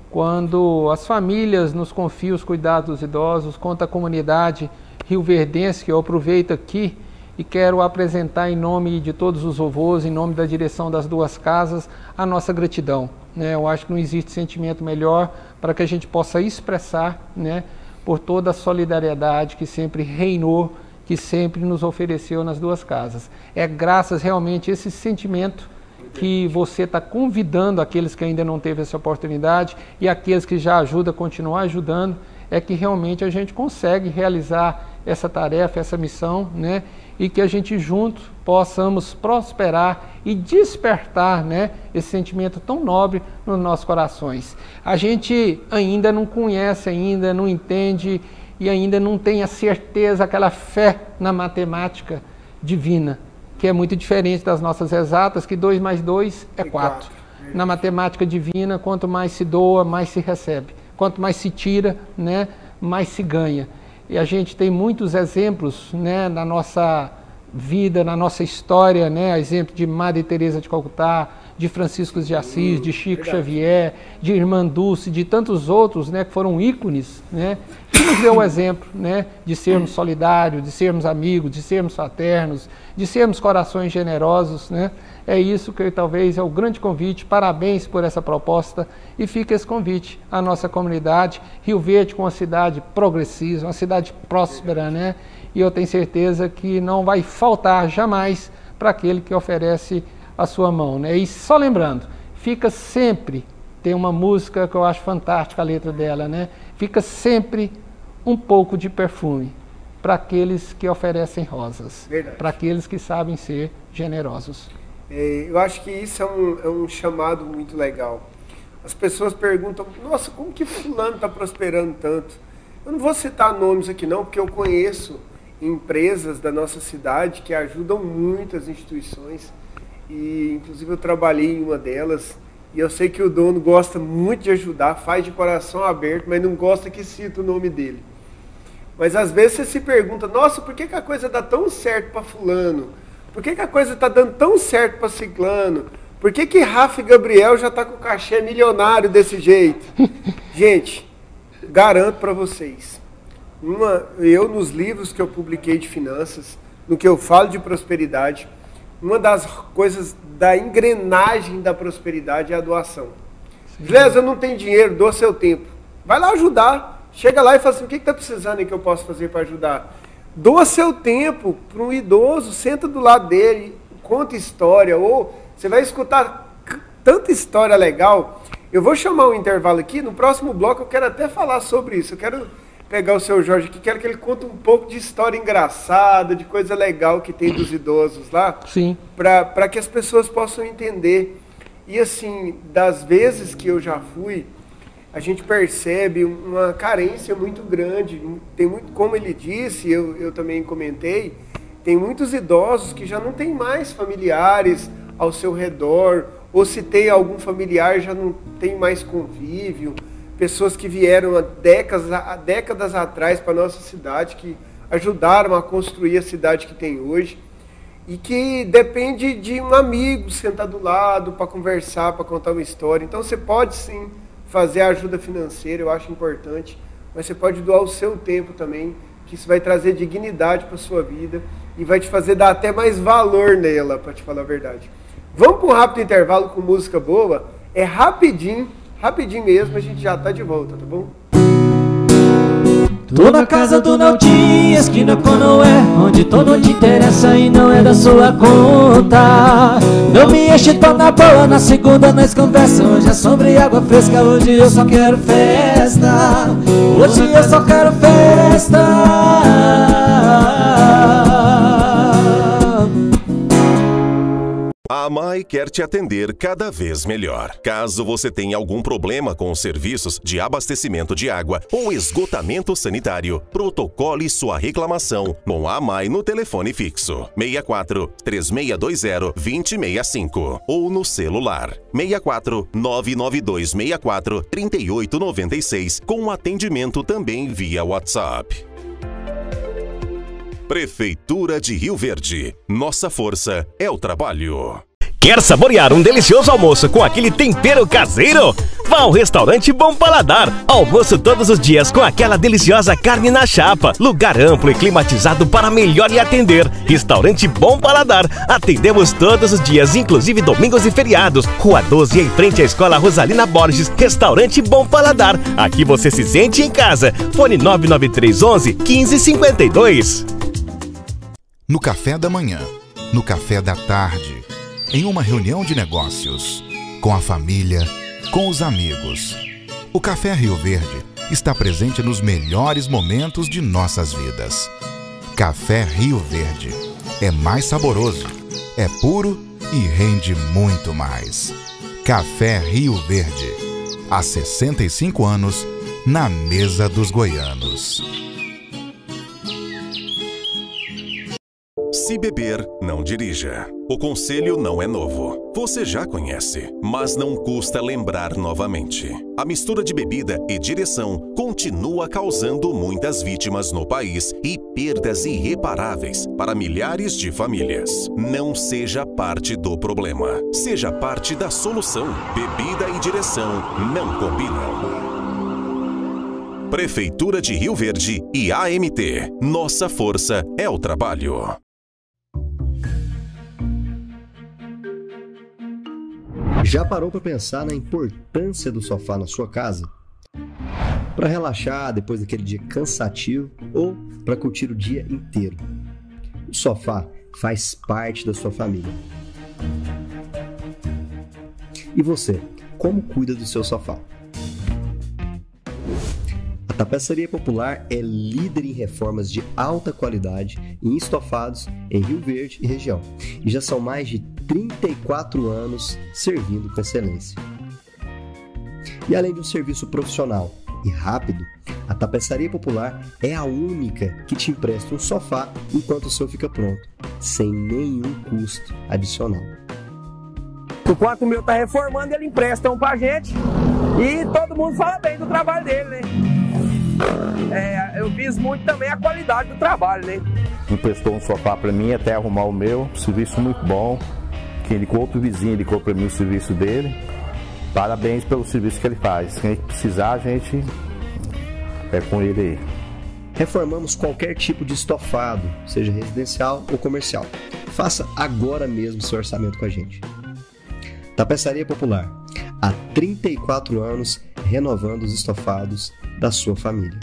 quando as famílias nos confiam os cuidados dos idosos, quanto a comunidade rioverdense, que eu aproveito aqui e quero apresentar em nome de todos os vovôs, em nome da direção das duas casas, a nossa gratidão. Eu acho que não existe sentimento melhor para que a gente possa expressar, por toda a solidariedade que sempre reinou, que sempre nos ofereceu nas duas casas. É graças realmente a esse sentimento que você está convidando aqueles que ainda não teve essa oportunidade e aqueles que já ajudam a continuar ajudando, é que realmente a gente consegue realizar essa tarefa, essa missão, e que a gente juntos possamos prosperar e despertar, esse sentimento tão nobre nos nossos corações. A gente ainda não conhece, ainda não entende e ainda não tem a certeza, aquela fé na matemática divina, que é muito diferente das nossas exatas, que 2 mais 2 é 4. Na matemática divina, quanto mais se doa, mais se recebe. Quanto mais se tira, mais se ganha. E a gente tem muitos exemplos, na nossa vida, na nossa história, exemplo de Madre Teresa de Calcutá, de Francisco de Assis, de Chico Xavier, de Irmã Dulce, de tantos outros, que foram ícones, que nos deu o exemplo, de sermos solidários, de sermos amigos, de sermos fraternos, de sermos corações generosos, É isso que talvez é o grande convite. Parabéns por essa proposta e fica esse convite à nossa comunidade. Rio Verde com uma cidade progressista, uma cidade próspera, E eu tenho certeza que não vai faltar jamais para aquele que oferece a sua mão, E só lembrando, fica sempre, tem uma música que eu acho fantástica a letra dela, Fica sempre um pouco de perfume para aqueles que oferecem rosas, para aqueles que sabem ser generosos. Eu acho que isso é um chamado muito legal. As pessoas perguntam, nossa, como que fulano está prosperando tanto? Eu não vou citar nomes aqui não, porque eu conheço empresas da nossa cidade que ajudam muitas instituições. E inclusive eu trabalhei em uma delas e eu sei que o dono gosta muito de ajudar, faz de coração aberto, mas não gosta que cita o nome dele. Mas às vezes você se pergunta, nossa, por que a coisa dá tão certo para fulano? Por que a coisa está dando tão certo para ciclano? Por que Rafa e Gabriel já está com o cachê milionário desse jeito? Gente, garanto para vocês, eu nos livros que eu publiquei de finanças, no que eu falo de prosperidade, uma das coisas da engrenagem da prosperidade é a doação. Beleza, eu não tenho dinheiro, doa seu tempo. Vai lá ajudar. Chega lá e fala assim, o que está precisando aí que eu posso fazer para ajudar? Doa seu tempo para um idoso, senta do lado dele, conta história, ou você vai escutar tanta história legal. Eu vou chamar um intervalo aqui, no próximo bloco eu quero até falar sobre isso. Eu quero pegar o seu Jorge aqui, quero que ele conte um pouco de história engraçada, de coisa legal que tem dos idosos lá. Sim. Para que as pessoas possam entender. E assim, das vezes que eu já fui, a gente percebe uma carência muito grande. Tem muito, como ele disse, eu também comentei, tem muitos idosos que já não tem mais familiares ao seu redor, ou se tem algum familiar já não tem mais convívio. Pessoas que vieram há décadas atrás para a nossa cidade, que ajudaram a construir a cidade que tem hoje, e que depende de um amigo sentar do lado para conversar, para contar uma história. Então você pode sim fazer a ajuda financeira, eu acho importante, mas você pode doar o seu tempo também, que isso vai trazer dignidade para a sua vida e vai te fazer dar até mais valor nela, para te falar a verdade. Vamos para um rápido intervalo com música boa, é rapidinho mesmo, a gente já está de volta, tá bom? Tô na casa do Naldinho, esquina com Noé, onde todo te interessa e não é da sua conta. Não me enche, tô na boa, na segunda nós conversa. Hoje é sobre água fresca, hoje eu só quero festa. Hoje eu só quero festa. A AMAI quer te atender cada vez melhor. Caso você tenha algum problema com os serviços de abastecimento de água ou esgotamento sanitário, protocole sua reclamação com a AMAI no telefone fixo 64 3620 2065 ou no celular 64 99264 3896 com atendimento também via WhatsApp. Prefeitura de Rio Verde. Nossa força é o trabalho. Quer saborear um delicioso almoço com aquele tempero caseiro? Vá ao restaurante Bom Paladar. Almoço todos os dias com aquela deliciosa carne na chapa. Lugar amplo e climatizado para melhor lhe atender. Restaurante Bom Paladar. Atendemos todos os dias, inclusive domingos e feriados. Rua 12, em frente à Escola Rosalina Borges. Restaurante Bom Paladar. Aqui você se sente em casa. Fone 99311 1552. No café da manhã, no café da tarde, em uma reunião de negócios, com a família, com os amigos. O Café Rio Verde está presente nos melhores momentos de nossas vidas. Café Rio Verde é mais saboroso, é puro e rende muito mais. Café Rio Verde, há 65 anos, na mesa dos goianos. Se beber, não dirija. O conselho não é novo. Você já conhece, mas não custa lembrar novamente. A mistura de bebida e direção continua causando muitas vítimas no país e perdas irreparáveis para milhares de famílias. Não seja parte do problema. Seja parte da solução. Bebida e direção não combinam. Prefeitura de Rio Verde e AMT. Nossa força é o trabalho. Já parou para pensar na importância do sofá na sua casa? Para relaxar depois daquele dia cansativo ou para curtir o dia inteiro? O sofá faz parte da sua família. E você, como cuida do seu sofá? A Tapeçaria Popular é líder em reformas de alta qualidade em estofados em Rio Verde e região. E já são mais de 34 anos servindo com excelência. E além de um serviço profissional e rápido, a Tapeçaria Popular é a única que te empresta um sofá enquanto o seu fica pronto, sem nenhum custo adicional. Enquanto o meu está reformando, ele empresta um pra gente e todo mundo fala bem do trabalho dele, né? Eu fiz muito também a qualidade do trabalho, né? Emprestou um sofá para mim até arrumar o meu, serviço muito bom. Que ele com outro vizinho, ele comprou para mim o serviço dele. Parabéns pelo serviço que ele faz. Se a gente precisar, a gente é com ele aí. Reformamos qualquer tipo de estofado, seja residencial ou comercial. Faça agora mesmo seu orçamento com a gente. Tapeçaria Popular, há 34 anos renovando os estofados da sua família.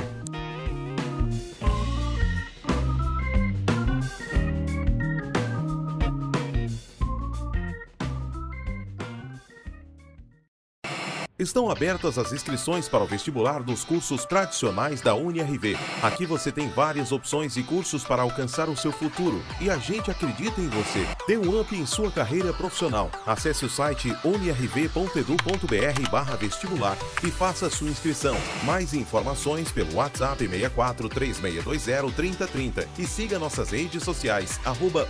Estão abertas as inscrições para o vestibular dos cursos tradicionais da UniRV. Aqui você tem várias opções e cursos para alcançar o seu futuro. E a gente acredita em você. Dê um up em sua carreira profissional. Acesse o site unirv.edu.br/vestibular e faça sua inscrição. Mais informações pelo WhatsApp 64 3620 3030 e siga nossas redes sociais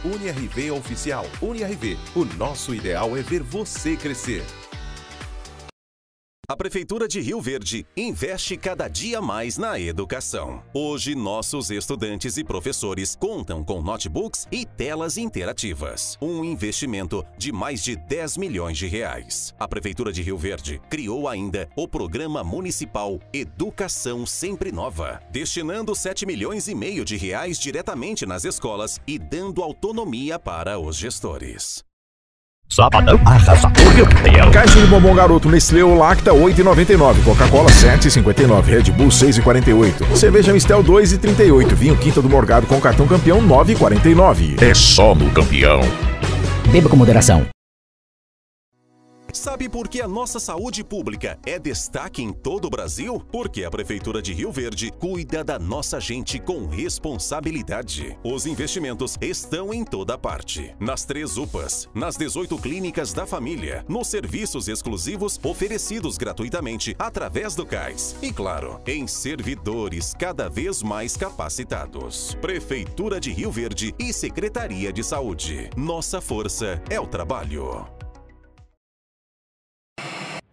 @UniRV Oficial. UniRV, o nosso ideal é ver você crescer. A Prefeitura de Rio Verde investe cada dia mais na educação. Hoje, nossos estudantes e professores contam com notebooks e telas interativas. Um investimento de mais de 10 milhões de reais. A Prefeitura de Rio Verde criou ainda o Programa Municipal Educação Sempre Nova, destinando 7 milhões e meio de reais diretamente nas escolas e dando autonomia para os gestores. Sabadão arrasador Rio Verde. Caixa de bombom garoto Nestlé ou Lacta 8,99, Coca-Cola 7,59, Red Bull 6,48, cerveja Mistel 2,38, vinho Quinta do Morgado com cartão campeão 9,49. É só no Campeão. Beba com moderação. Sabe por que a nossa saúde pública é destaque em todo o Brasil? Porque a Prefeitura de Rio Verde cuida da nossa gente com responsabilidade. Os investimentos estão em toda parte. Nas 3 UPAs, nas 18 clínicas da família, nos serviços exclusivos oferecidos gratuitamente através do CAIS. E claro, em servidores cada vez mais capacitados. Prefeitura de Rio Verde e Secretaria de Saúde. Nossa força é o trabalho.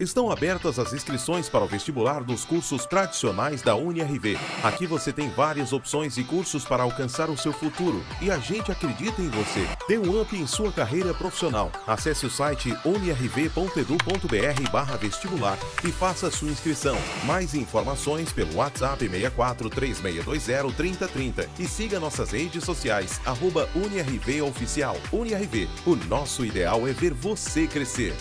Estão abertas as inscrições para o vestibular dos cursos tradicionais da UniRV. Aqui você tem várias opções e cursos para alcançar o seu futuro e a gente acredita em você. Dê um up em sua carreira profissional. Acesse o site unirv.edu.br/vestibular e faça sua inscrição. Mais informações pelo WhatsApp 64 3620 3030 e siga nossas redes sociais @UniRV Oficial. UniRV, o nosso ideal é ver você crescer.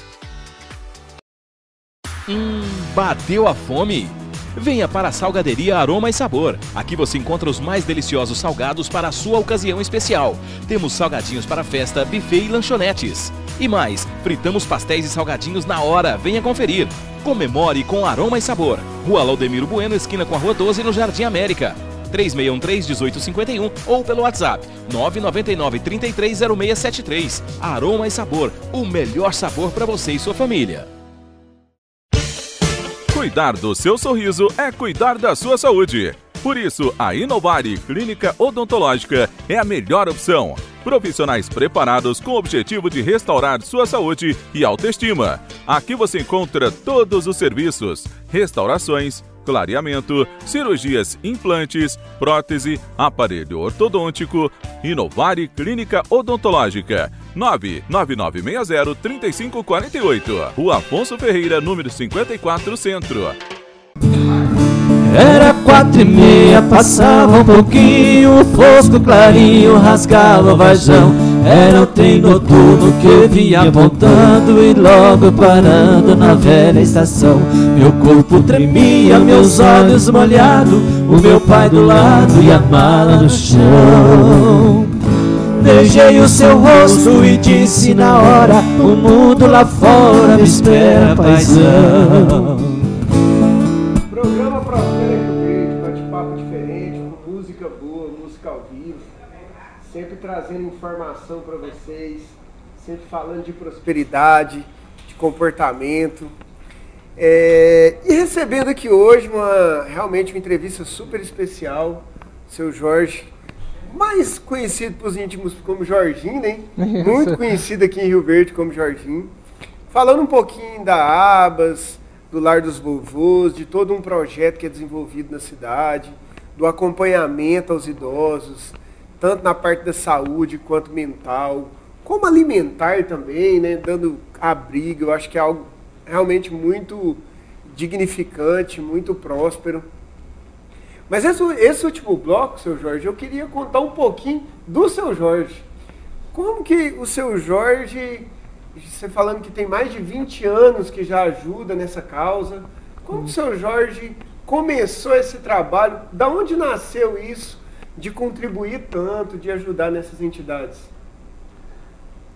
Bateu a fome? Venha para a Salgaderia Aroma e Sabor. Aqui você encontra os mais deliciosos salgados para a sua ocasião especial. Temos salgadinhos para festa, buffet e lanchonetes. E mais, fritamos pastéis e salgadinhos na hora. Venha conferir. Comemore com Aroma e Sabor. Rua Laudemiro Bueno, esquina com a Rua 12, no Jardim América. 3613-1851 ou pelo WhatsApp 999-330673. Aroma e Sabor, o melhor sabor para você e sua família. Cuidar do seu sorriso é cuidar da sua saúde. Por isso, a Inovare Clínica Odontológica é a melhor opção. Profissionais preparados com o objetivo de restaurar sua saúde e autoestima. Aqui você encontra todos os serviços: restaurações, clareamento, cirurgias, implantes, prótese, aparelho ortodôntico. Inovare Clínica Odontológica, 99960-3548. Rua Afonso Ferreira, número 54, Centro. Era 4:30, passava um pouquinho, fosco clarinho, rasgava o vajão. Era o trem noturno que vinha apontando e logo parando na velha estação. Meu corpo tremia, meus olhos molhados, o meu pai do lado e a mala no chão. Beijei o seu rosto e disse na hora: o mundo lá fora me espera, paizão. Programa Prospera Rio Verde, bate-papo diferente, com música boa, música ao vivo, sempre trazendo informação para vocês, sempre falando de prosperidade, de comportamento. E recebendo aqui hoje realmente uma entrevista super especial, o seu Jorge, mais conhecido para os íntimos como Jorginho, né? Muito conhecido aqui em Rio Verde como Jorginho. Falando um pouquinho da Abas, do Lar dos Vovôs, de todo um projeto que é desenvolvido na cidade, do acompanhamento aos idosos, tanto na parte da saúde quanto mental, como alimentar também, né? Dando abrigo. Eu acho que é algo realmente muito dignificante, muito próspero. Mas esse último bloco, seu Jorge, eu queria contar um pouquinho do seu Jorge. Como que o seu Jorge, você falando que tem mais de 20 anos que já ajuda nessa causa, como o seu Jorge começou esse trabalho? Da onde nasceu isso de contribuir tanto, de ajudar nessas entidades?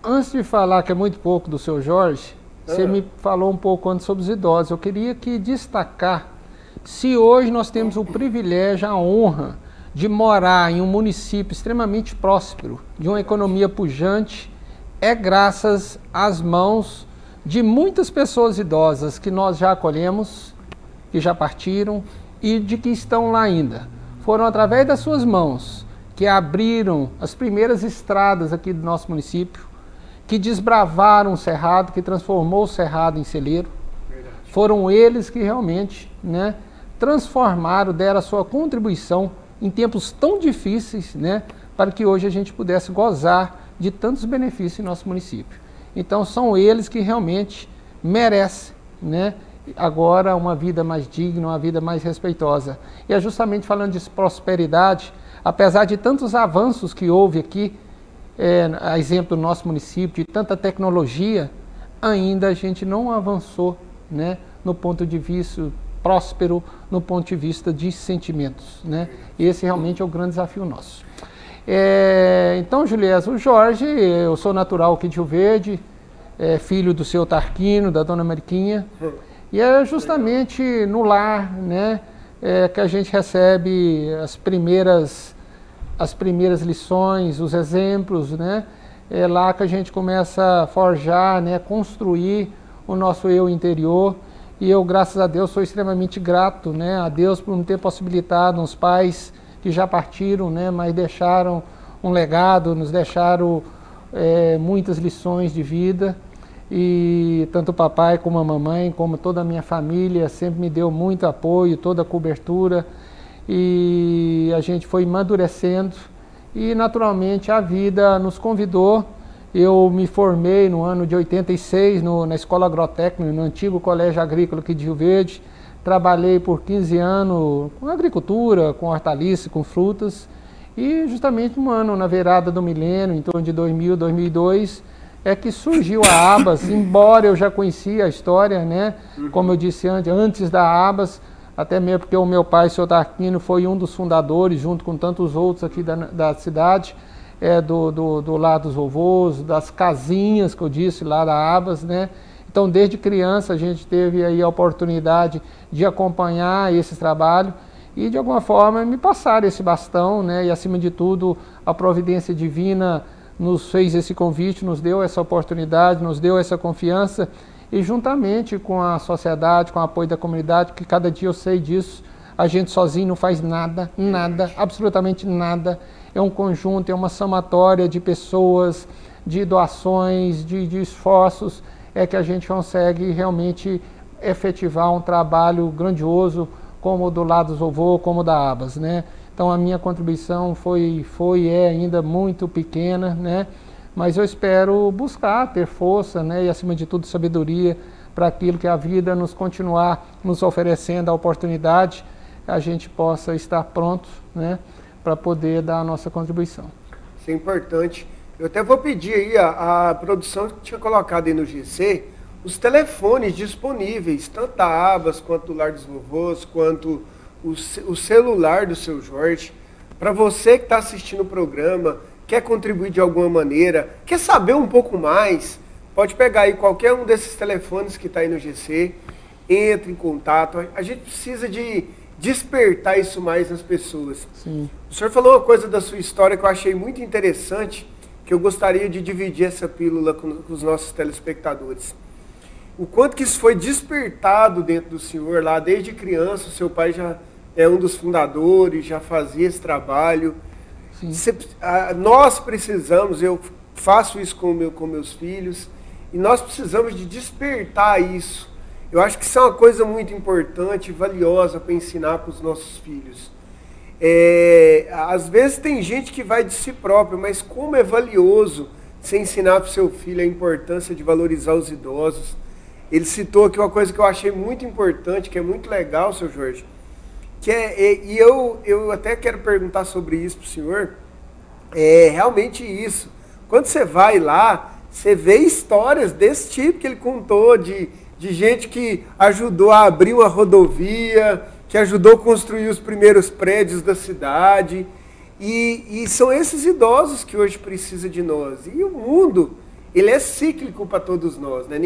Antes de falar que é muito pouco do seu Jorge, você me falou um pouco antes sobre os idosos. Eu queria aqui destacar, se hoje nós temos o privilégio, a honra de morar em um município extremamente próspero, de uma economia pujante, é graças às mãos de muitas pessoas idosas que nós já acolhemos, que já partiram e de que estão lá ainda. Foram através das suas mãos que abriram as primeiras estradas aqui do nosso município, que desbravaram o cerrado, que transformou o cerrado em celeiro. Verdade. Foram eles que realmente, né, transformaram, deram a sua contribuição em tempos tão difíceis, né, para que hoje a gente pudesse gozar de tantos benefícios em nosso município. Então são eles que realmente merecem, né, agora uma vida mais digna, uma vida mais respeitosa. E é justamente falando de prosperidade, apesar de tantos avanços que houve aqui, a exemplo do nosso município, de tanta tecnologia, ainda a gente não avançou, né, no ponto de vista próspero, no ponto de vista de sentimentos, né? Esse realmente é o grande desafio nosso. Então, Juliés, o Jorge, eu sou natural aqui de Rio Verde, filho do seu Tarquino, da dona Mariquinha, e é justamente no lar, né, que a gente recebe as primeiras lições, os exemplos, né? É lá que a gente começa a forjar, né, construir o nosso eu interior. E eu, graças a Deus, sou extremamente grato, né, a Deus por me ter possibilitado uns pais que já partiram, né, mas deixaram um legado, nos deixaram muitas lições de vida. e tanto o papai como a mamãe, como toda a minha família, sempre me deu muito apoio, toda a cobertura, e a gente foi amadurecendo e naturalmente a vida nos convidou. Eu me formei no ano de 86 na Escola Agrotécnica, no antigo Colégio Agrícola aqui de Rio Verde. Trabalhei por 15 anos com agricultura, com hortaliças, com frutas, e justamente um ano na virada do milênio, em torno de 2000, 2002, é que surgiu a ABAS, embora eu já conhecia a história, né? Como eu disse antes da ABAS, até mesmo porque o meu pai, o Sr. Tarquino, foi um dos fundadores, junto com tantos outros aqui da cidade, do lado dos vovôs, das casinhas que eu disse lá da ABAS, né? Então, desde criança, a gente teve aí a oportunidade de acompanhar esse trabalho e, de alguma forma, me passaram esse bastão, né? E, acima de tudo, a providência divina nos fez esse convite, nos deu essa oportunidade, nos deu essa confiança, e juntamente com a sociedade, com o apoio da comunidade, que cada dia eu sei disso, a gente sozinho não faz nada, absolutamente nada. É um conjunto, é uma somatória de pessoas, de doações, de esforços, é que a gente consegue realmente efetivar um trabalho grandioso, como o do lado dos vovô, como o da ABAS, né? Então a minha contribuição foi e é ainda muito pequena, né? Mas eu espero buscar ter força, né? E acima de tudo sabedoria para aquilo que a vida nos continuar nos oferecendo a oportunidade, a gente possa estar pronto, né? Para poder dar a nossa contribuição. Isso é importante. Eu até vou pedir aí a produção que tinha colocado aí no GC, os telefones disponíveis, tanto da ABAS, quanto do Lar dos Vovôs, quanto o celular do seu Jorge, para você que está assistindo o programa, quer contribuir de alguma maneira, quer saber um pouco mais, pode pegar aí qualquer um desses telefones que está aí no GC, entre em contato. A gente precisa de despertar isso mais nas pessoas. Sim. O senhor falou uma coisa da sua história que eu achei muito interessante, que eu gostaria de dividir essa pílula com os nossos telespectadores. O quanto que isso foi despertado dentro do senhor lá, desde criança, o seu pai já é um dos fundadores, já fazia esse trabalho. Nós precisamos, eu faço isso com meus filhos, e nós precisamos de despertar isso. Eu acho que isso é uma coisa muito importante e valiosa para ensinar para os nossos filhos. Às vezes tem gente que vai de si próprio, mas como é valioso você ensinar para o seu filho a importância de valorizar os idosos. Ele citou aqui uma coisa que eu achei muito importante, que é muito legal, seu Jorge, e eu até quero perguntar sobre isso para o senhor, realmente isso. Quando você vai lá, você vê histórias desse tipo que ele contou, de gente que ajudou a abrir uma rodovia, que ajudou a construir os primeiros prédios da cidade, e são esses idosos que hoje precisam de nós. E o mundo, ele é cíclico para todos nós, né?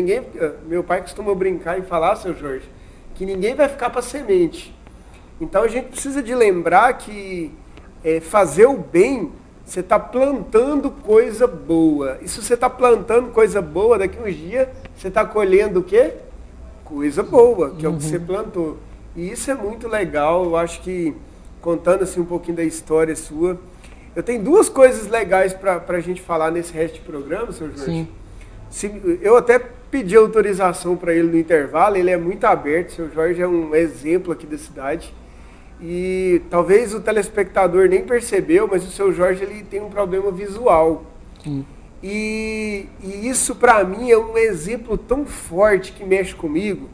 Meu pai costuma brincar e falar, seu Jorge, que ninguém vai ficar para semente. Então a gente precisa de lembrar que fazer o bem, você está plantando coisa boa. E se você está plantando coisa boa, daqui uns dias você está colhendo o quê? Coisa boa, que é o que você plantou. E isso é muito legal. Eu acho que, contando assim um pouquinho da história sua, eu tenho duas coisas legais para a gente falar nesse resto de programa, senhor Jorge. Sim. Eu até pedi autorização para ele no intervalo, ele é muito aberto, o senhor Jorge é um exemplo aqui da cidade. E talvez o telespectador nem percebeu, mas o seu Jorge ele tem um problema visual. E isso para mim é um exemplo tão forte que mexe comigo,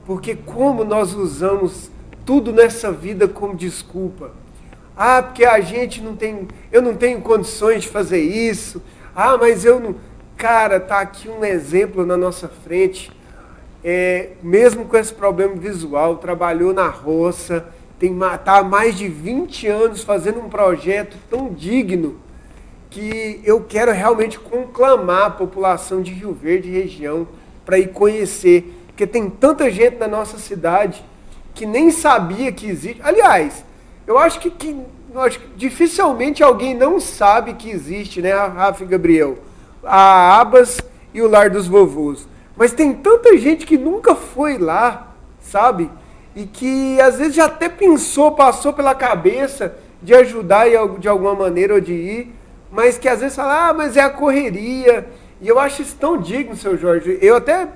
porque como nós usamos tudo nessa vida como desculpa. Porque a gente eu não tenho condições de fazer isso. Mas eu não... Cara, tá aqui um exemplo na nossa frente, mesmo com esse problema visual, trabalhou na roça, está há mais de 20 anos fazendo um projeto tão digno que eu quero realmente conclamar a população de Rio Verde e região para ir conhecer, porque tem tanta gente na nossa cidade que nem sabia que existe. Aliás, eu acho que dificilmente alguém não sabe que existe, né, Rafa e Gabriel, a ABAS e o Lar dos Vovôs. Mas tem tanta gente que nunca foi lá, sabe? E que às vezes já até passou pela cabeça de ajudar de alguma maneira ou de ir, mas que às vezes fala, mas é a correria, E eu acho isso tão digno, seu Jorge. Eu até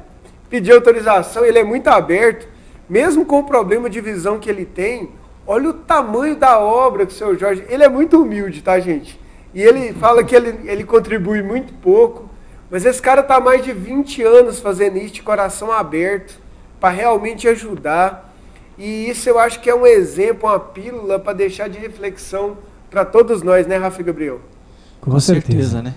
pedi autorização, ele é muito aberto, mesmo com o problema de visão que ele tem. Olha o tamanho da obra que o seu Jorge... Ele é muito humilde, tá, gente? E ele fala que ele contribui muito pouco, mas esse cara está há mais de 20 anos fazendo isso de coração aberto, para realmente ajudar. E isso eu acho que é um exemplo, uma pílula para deixar de reflexão para todos nós, né, Rafa e Gabriel? Com certeza, né?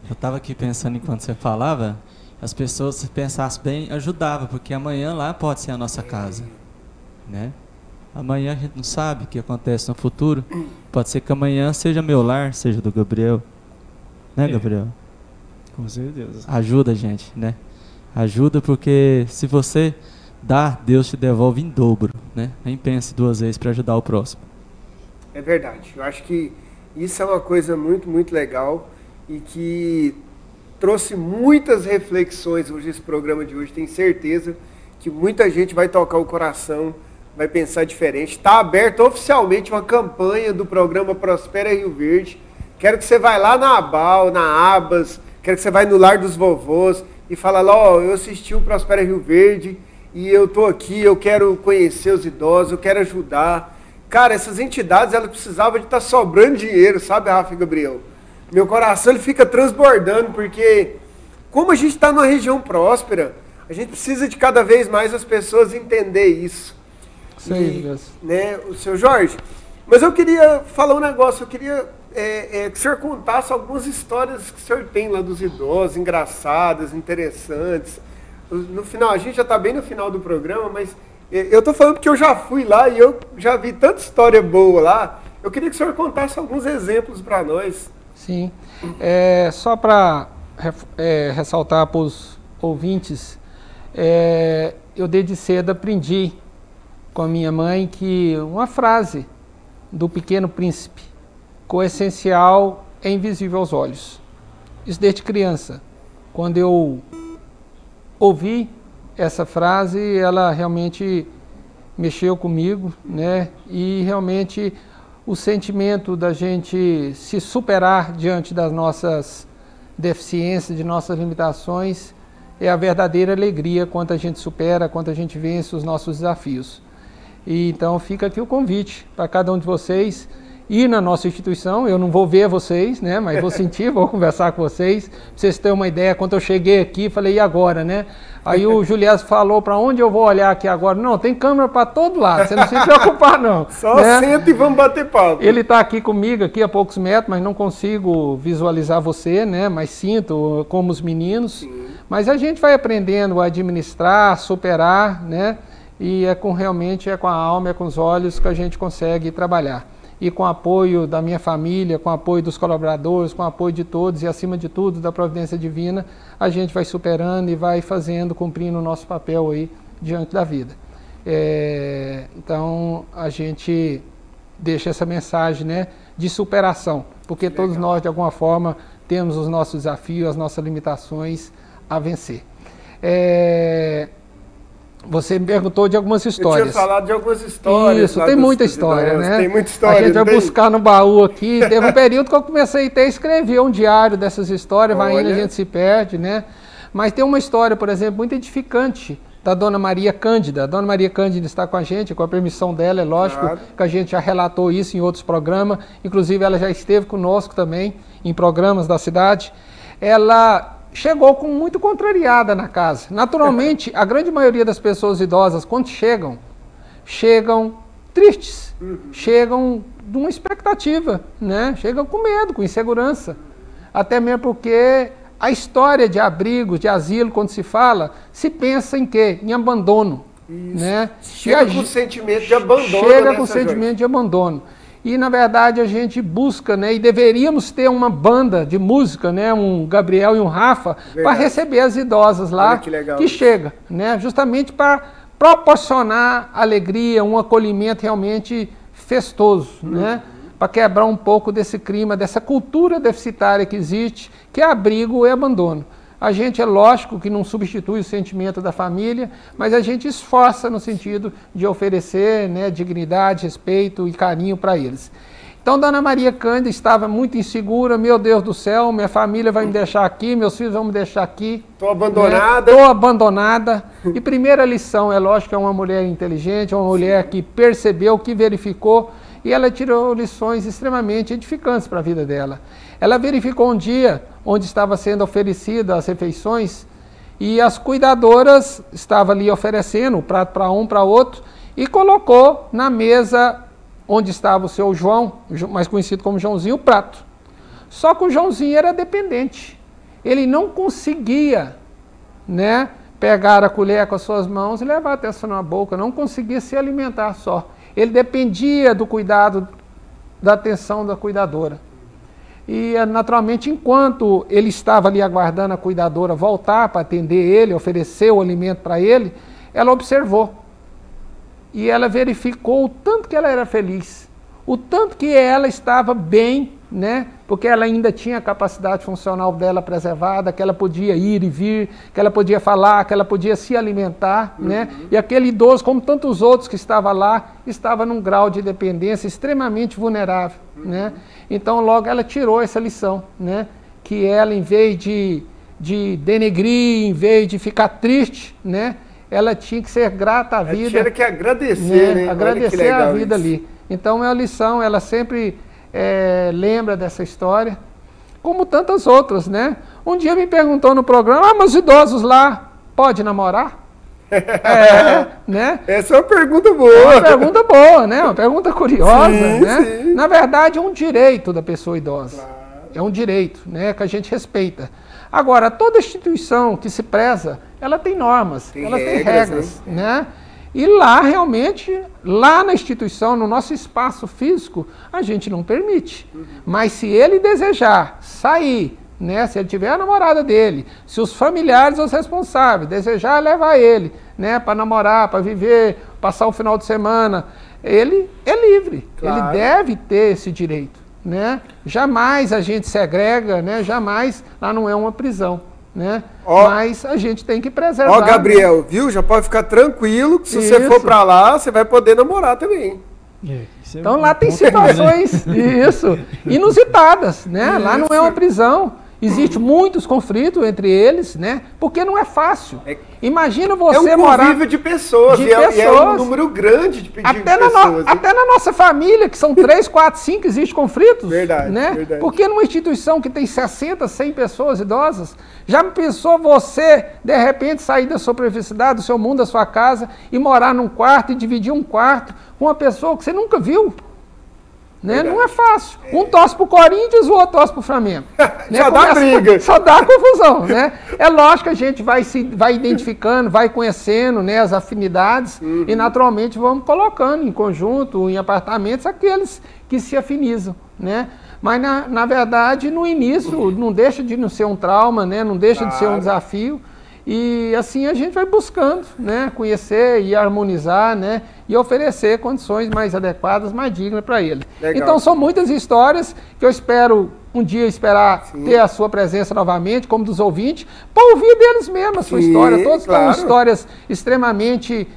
Eu estava aqui pensando enquanto você falava, as pessoas, se pensassem bem, ajudava, porque amanhã lá pode ser a nossa casa, né? Amanhã a gente não sabe o que acontece no futuro. Pode ser que amanhã seja meu lar, seja do Gabriel. Né, Gabriel? Com certeza. Ajuda, gente, né? Ajuda, porque se você dá, Deus te devolve em dobro, né? Nem pense duas vezes para ajudar o próximo. É verdade. Eu acho que isso é uma coisa muito, muito legal e que trouxe muitas reflexões hoje, esse programa de hoje. Tenho certeza que muita gente vai tocar o coração, vai pensar diferente. Está aberto oficialmente uma campanha do programa Prospera Rio Verde. Quero que você vá lá na ABAL, na ABAS, quero que você vá no Lar dos Vovôs e fala lá, ó, eu assisti o Prospera Rio Verde e eu tô aqui, eu quero conhecer os idosos, eu quero ajudar. Cara, essas entidades, elas precisavam de estar sobrando dinheiro, sabe, Rafa e Gabriel? Meu coração, ele fica transbordando, porque como a gente está numa região próspera, a gente precisa de cada vez mais as pessoas entender isso. Sim, né, o seu Jorge, mas eu queria falar um negócio, eu queria que o senhor contasse algumas histórias que o senhor tem lá dos idosos, engraçadas, interessantes. No final, a gente já está bem no final do programa, mas eu estou falando porque eu já fui lá e eu já vi tanta história boa lá. Eu queria que o senhor contasse alguns exemplos para nós. Sim, só para ressaltar para os ouvintes, eu desde cedo aprendi com a minha mãe que uma frase do Pequeno Príncipe, que o essencial é invisível aos olhos. Isso desde criança. Quando eu ouvi essa frase, ela realmente mexeu comigo, né? E realmente o sentimento da gente se superar diante das nossas deficiências, de nossas limitações, é a verdadeira alegria quando a gente supera, quando a gente vence os nossos desafios. E então fica aqui o convite para cada um de vocês ir na nossa instituição. Eu não vou ver vocês, né, mas vou sentir, vou conversar com vocês, para vocês terem uma ideia. Quando eu cheguei aqui, falei, e agora, né? Aí o Juliás falou, para onde eu vou olhar aqui agora? Não, tem câmera para todo lado, você não se preocupar não. Só né? senta e vamos bater papo. Ele está aqui comigo, aqui a poucos metros, mas não consigo visualizar você, né? Mas sinto como os meninos. Sim. Mas a gente vai aprendendo a administrar, a superar, né? E realmente é com a alma, é com os olhos que a gente consegue trabalhar. E com o apoio da minha família, com o apoio dos colaboradores, com o apoio de todos e, acima de tudo, da providência divina, a gente vai superando e vai fazendo, cumprindo o nosso papel aí diante da vida. Então, a gente deixa essa mensagem, né, de superação, porque todos nós, de alguma forma, temos os nossos desafios, as nossas limitações a vencer. Você me perguntou de algumas histórias. Eu tinha falado de algumas histórias. Isso, tem muita história, né? Tem muita história. A gente vai buscar no baú aqui. Teve um período que eu comecei até a escrever um diário dessas histórias, vai indo, a gente se perde, né? Mas tem uma história, por exemplo, muito edificante da Dona Maria Cândida. A Dona Maria Cândida está com a gente, com a permissão dela, é lógico, que a gente já relatou isso em outros programas. Inclusive, ela já esteve conosco também em programas da cidade. Ela chegou muito contrariada na casa. Naturalmente, a grande maioria das pessoas idosas, quando chegam tristes, chegam de uma expectativa, né? Chegam com medo, com insegurança. Até mesmo porque a história de abrigo, de asilo, quando se fala, se pensa em quê? Em abandono. Né? Chega com o sentimento de abandono. Chega com o sentimento de abandono. E, na verdade, a gente busca, né, e deveríamos ter uma banda de música, né, um Gabriel e um Rafa, para receber as idosas lá que chega, né, justamente para proporcionar alegria, um acolhimento realmente festoso, né, para quebrar um pouco desse clima, dessa cultura deficitária que existe, que é abrigo e abandono. A gente, é lógico que não substitui o sentimento da família, mas a gente esforça no sentido de oferecer, né, dignidade, respeito e carinho para eles. Então, Dona Maria Cândida estava muito insegura, meu Deus do céu, minha família vai me deixar aqui, meus filhos vão me deixar aqui. Estou abandonada. Estou abandonada. E primeira lição, é lógico que é uma mulher inteligente, é uma mulher que percebeu, que verificou, e ela tirou lições extremamente edificantes para a vida dela. Ela verificou um dia onde estava sendo oferecidas as refeições, e as cuidadoras estavam ali oferecendo o prato para um, para outro, e colocou na mesa onde estava o seu João, mais conhecido como Joãozinho, o prato. Só que o Joãozinho era dependente. Ele não conseguia, né, pegar a colher com as suas mãos e levar até a boca, não conseguia se alimentar só. Ele dependia do cuidado, da atenção da cuidadora. E, naturalmente, enquanto ele estava ali aguardando a cuidadora voltar para atender ele, oferecer o alimento para ele, ela observou. E ela verificou o tanto que ela era feliz, o tanto que ela estava bem, né? Porque ela ainda tinha a capacidade funcional dela preservada, que ela podia ir e vir, que ela podia falar, que ela podia se alimentar, né? E aquele idoso, como tantos outros que estavam lá, estava num grau de dependência extremamente vulnerável, né? Então logo ela tirou essa lição, né? Que ela, em vez de denegrir, em vez de ficar triste, né? Ela tinha que ser grata à vida. Tinha que agradecer, né? Agradecer a vida ali. Então é uma lição, ela sempre lembra dessa história, como tantas outras, né? Um dia me perguntou no programa, mas os idosos lá, pode namorar? Né? Essa é uma pergunta boa. É uma pergunta boa, né? Uma pergunta curiosa, né? Sim. Na verdade, é um direito da pessoa idosa. Claro. É um direito, né? Que a gente respeita. Agora, toda instituição que se preza, ela tem normas, ela tem regras, né? E lá, realmente, lá na instituição, no nosso espaço físico, a gente não permite. Mas se ele desejar sair, né, se ele tiver a namorada dele, se os familiares, os responsáveis, desejar levar ele, né, para namorar, para viver, passar o final de semana, ele é livre, claro. Ele deve ter esse direito, né? Jamais a gente segrega, né? Jamais, lá não é uma prisão, né? Mas a gente tem que preservar. Gabriel, né? Viu? Já pode ficar tranquilo que se você for para lá, você vai poder namorar também. Então lá tem situações inusitadas, né? Lá não é uma prisão. Existem muitos conflitos entre eles, né? Porque não é fácil. Imagina você morar... É um convívio de pessoas, e é um número grande de pessoas. Até na nossa família, que são 3, 4, 5, existem conflitos. Verdade, né? Verdade. Porque numa instituição que tem 60, 100 pessoas idosas, já pensou você, de repente, sair da sua privacidade, do seu mundo, da sua casa, e morar num quarto e dividir um quarto com uma pessoa que você nunca viu? Né? Não é fácil. Um torce pro Corinthians, o outro torce pro Flamengo. Né? Só dá briga. Só dá confusão, né? É lógico que a gente vai identificando, vai conhecendo, né, as afinidades e naturalmente vamos colocando em conjunto, em apartamentos, aqueles que se afinizam, né? Mas na verdade, no início, não deixa de não ser um trauma, né? Não deixa de ser um desafio. E assim a gente vai buscando, né, conhecer e harmonizar, né, e oferecer condições mais adequadas, mais dignas para ele. Legal. Então são muitas histórias que eu espero um dia ter a sua presença novamente, como dos ouvintes, para ouvir deles mesmo a sua história. Todos são histórias extremamente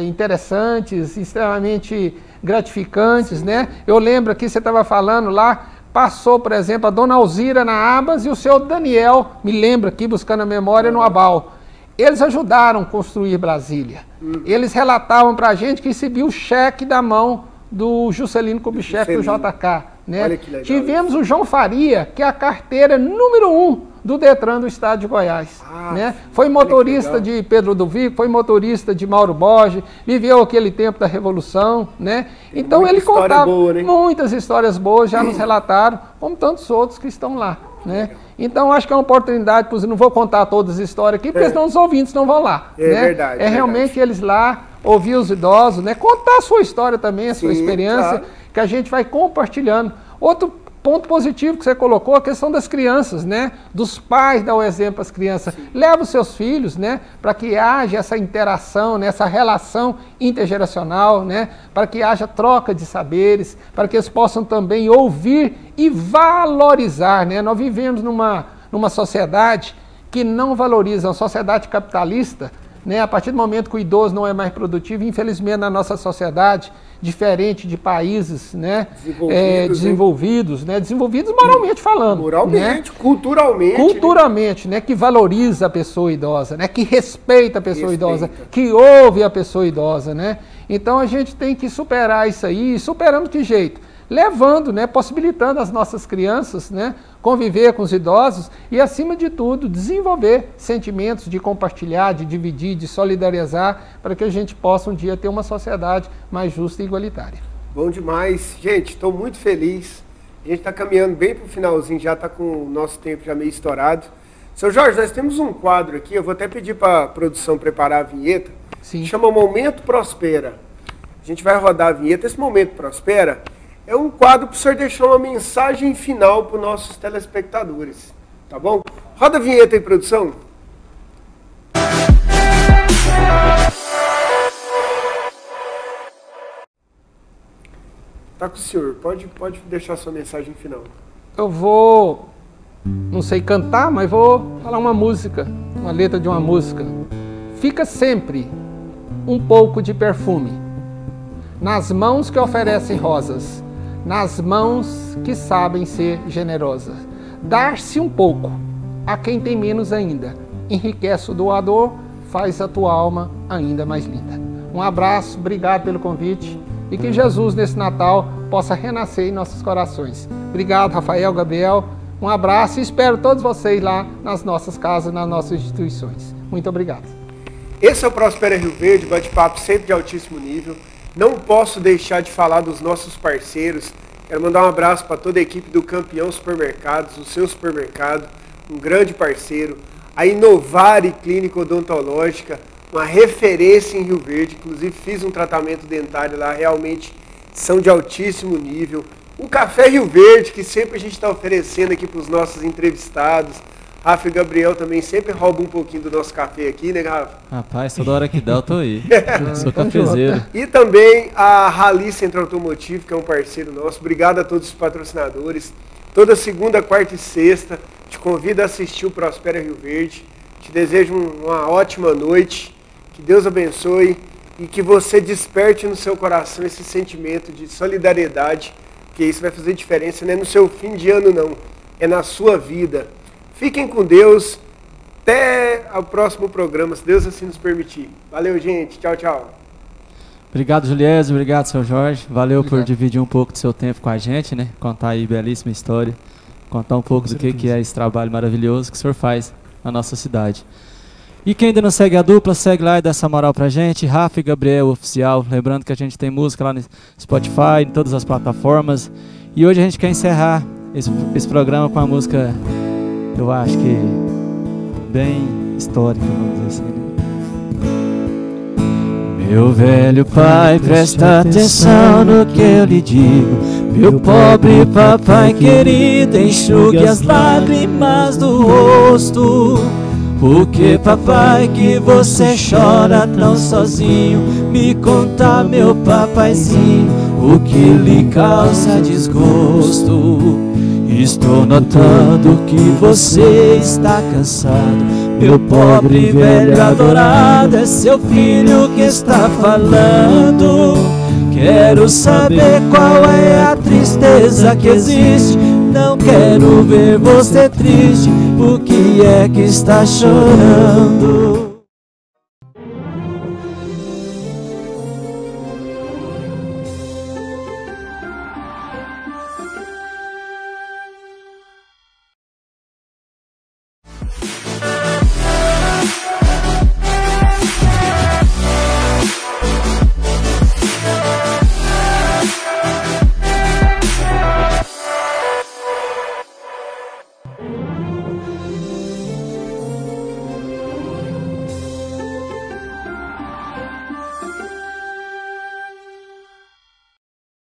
interessantes, extremamente gratificantes, né? Eu lembro aqui, você estava falando lá, passou, por exemplo, a dona Alzira na Abas e o seu Daniel, me lembro aqui, buscando a memória, no Abal. Eles ajudaram a construir Brasília. Eles relatavam para a gente que recebiam o cheque da mão do Juscelino Kubitschek, do JK. Né? Olha que legal. Tivemos o João Faria, que é a carteira número 1 do Detran do estado de Goiás. Né? Foi motorista de Pedro do Vico, foi motorista de Mauro Borges, viveu aquele tempo da Revolução. Né? Então ele contava muitas histórias boas, já nos relataram, como tantos outros que estão lá. Né? Então acho que é uma oportunidade, não vou contar todas as histórias aqui, porque senão os ouvintes não vão lá. Né? Verdade. Realmente eles lá, ouvir os idosos, né? Contar a sua história também, a sua experiência, que a gente vai compartilhando. Outro ponto positivo que você colocou, a questão das crianças, né? Dos pais dar o exemplo às crianças. Leva os seus filhos, né? Para que haja essa interação, né? Essa relação intergeracional, né? Para que haja troca de saberes, para que eles possam também ouvir e valorizar, né? Nós vivemos numa sociedade que não valoriza, uma sociedade capitalista, né? A partir do momento que o idoso não é mais produtivo, infelizmente na nossa sociedade diferente de países, né, desenvolvidos, né, desenvolvidos moralmente falando. Moralmente, né, culturalmente. Né, que valoriza a pessoa idosa, né, que respeita a pessoa idosa, que ouve a pessoa idosa, né. Então a gente tem que superar isso aí, e superando que jeito? Levando, né, possibilitando as nossas crianças, né, conviver com os idosos e, acima de tudo, desenvolver sentimentos de compartilhar, de dividir, de solidarizar, para que a gente possa um dia ter uma sociedade mais justa e igualitária. Bom demais. Gente, estou muito feliz. A gente está caminhando bem para o finalzinho, já está com o nosso tempo já meio estourado. Seu Jorge, nós temos um quadro aqui, eu vou até pedir para a produção preparar a vinheta. Sim. Chama Momento Prospera. A gente vai rodar a vinheta. Esse Momento Prospera é um quadro para o senhor deixar uma mensagem final para os nossos telespectadores. Tá bom? Roda a vinheta aí, produção. Tá com o senhor. Pode deixar sua mensagem final. Eu vou, não sei cantar, mas vou falar uma música, uma letra de uma música. Fica sempre um pouco de perfume nas mãos que oferecem rosas, nas mãos que sabem ser generosas. Dar-se um pouco a quem tem menos ainda enriquece o doador, faz a tua alma ainda mais linda. Um abraço, obrigado pelo convite e que Jesus nesse Natal possa renascer em nossos corações. Obrigado, Rafael, Gabriel, um abraço e espero todos vocês lá nas nossas casas, nas nossas instituições. Muito obrigado. Esse é o Prospera Rio Verde, bate-papo sempre de altíssimo nível. Não posso deixar de falar dos nossos parceiros. Quero mandar um abraço para toda a equipe do Campeão Supermercados, o seu supermercado, um grande parceiro. A Inovare Clínica Odontológica, uma referência em Rio Verde. Inclusive fiz um tratamento dentário lá, realmente são de altíssimo nível. O Café Rio Verde, que sempre a gente está oferecendo aqui para os nossos entrevistados. Rafa e Gabriel também sempre roubam um pouquinho do nosso café aqui, né, Rafa? Rapaz, toda hora que dá eu tô aí. Sou cafezeiro. E também a Rally Centro Automotivo, que é um parceiro nosso. Obrigado a todos os patrocinadores. Toda segunda, quarta e sexta, te convido a assistir o Prospera Rio Verde. Te desejo uma ótima noite. Que Deus abençoe e que você desperte no seu coração esse sentimento de solidariedade, porque isso vai fazer diferença, não é no seu fim de ano não, é na sua vida. Fiquem com Deus. Até o próximo programa, se Deus assim nos permitir. Valeu, gente. Tchau, tchau. Obrigado, Juliésio. Obrigado, seu Jorge. Valeu por dividir um pouco do seu tempo com a gente, né? Contar aí belíssima história. Contar um pouco do que é esse trabalho maravilhoso que o senhor faz na nossa cidade. E quem ainda não segue a dupla, segue lá e dá essa moral pra gente. Rafa e Gabriel Oficial. Lembrando que a gente tem música lá no Spotify, em todas as plataformas. E hoje a gente quer encerrar esse programa com a música... Eu acho que bem histórica, vamos dizer assim. Meu velho pai, presta atenção no que eu lhe digo. Meu pobre papai querido, enxugue as lágrimas do rosto. Por que, papai, que você chora tão sozinho? Me conta, meu papaizinho, o que lhe causa desgosto. Estou notando que você está cansado. Meu pobre velho adorado, é seu filho que está falando. Quero saber qual é a tristeza que existe. Não quero ver você triste. Por que é que está chorando?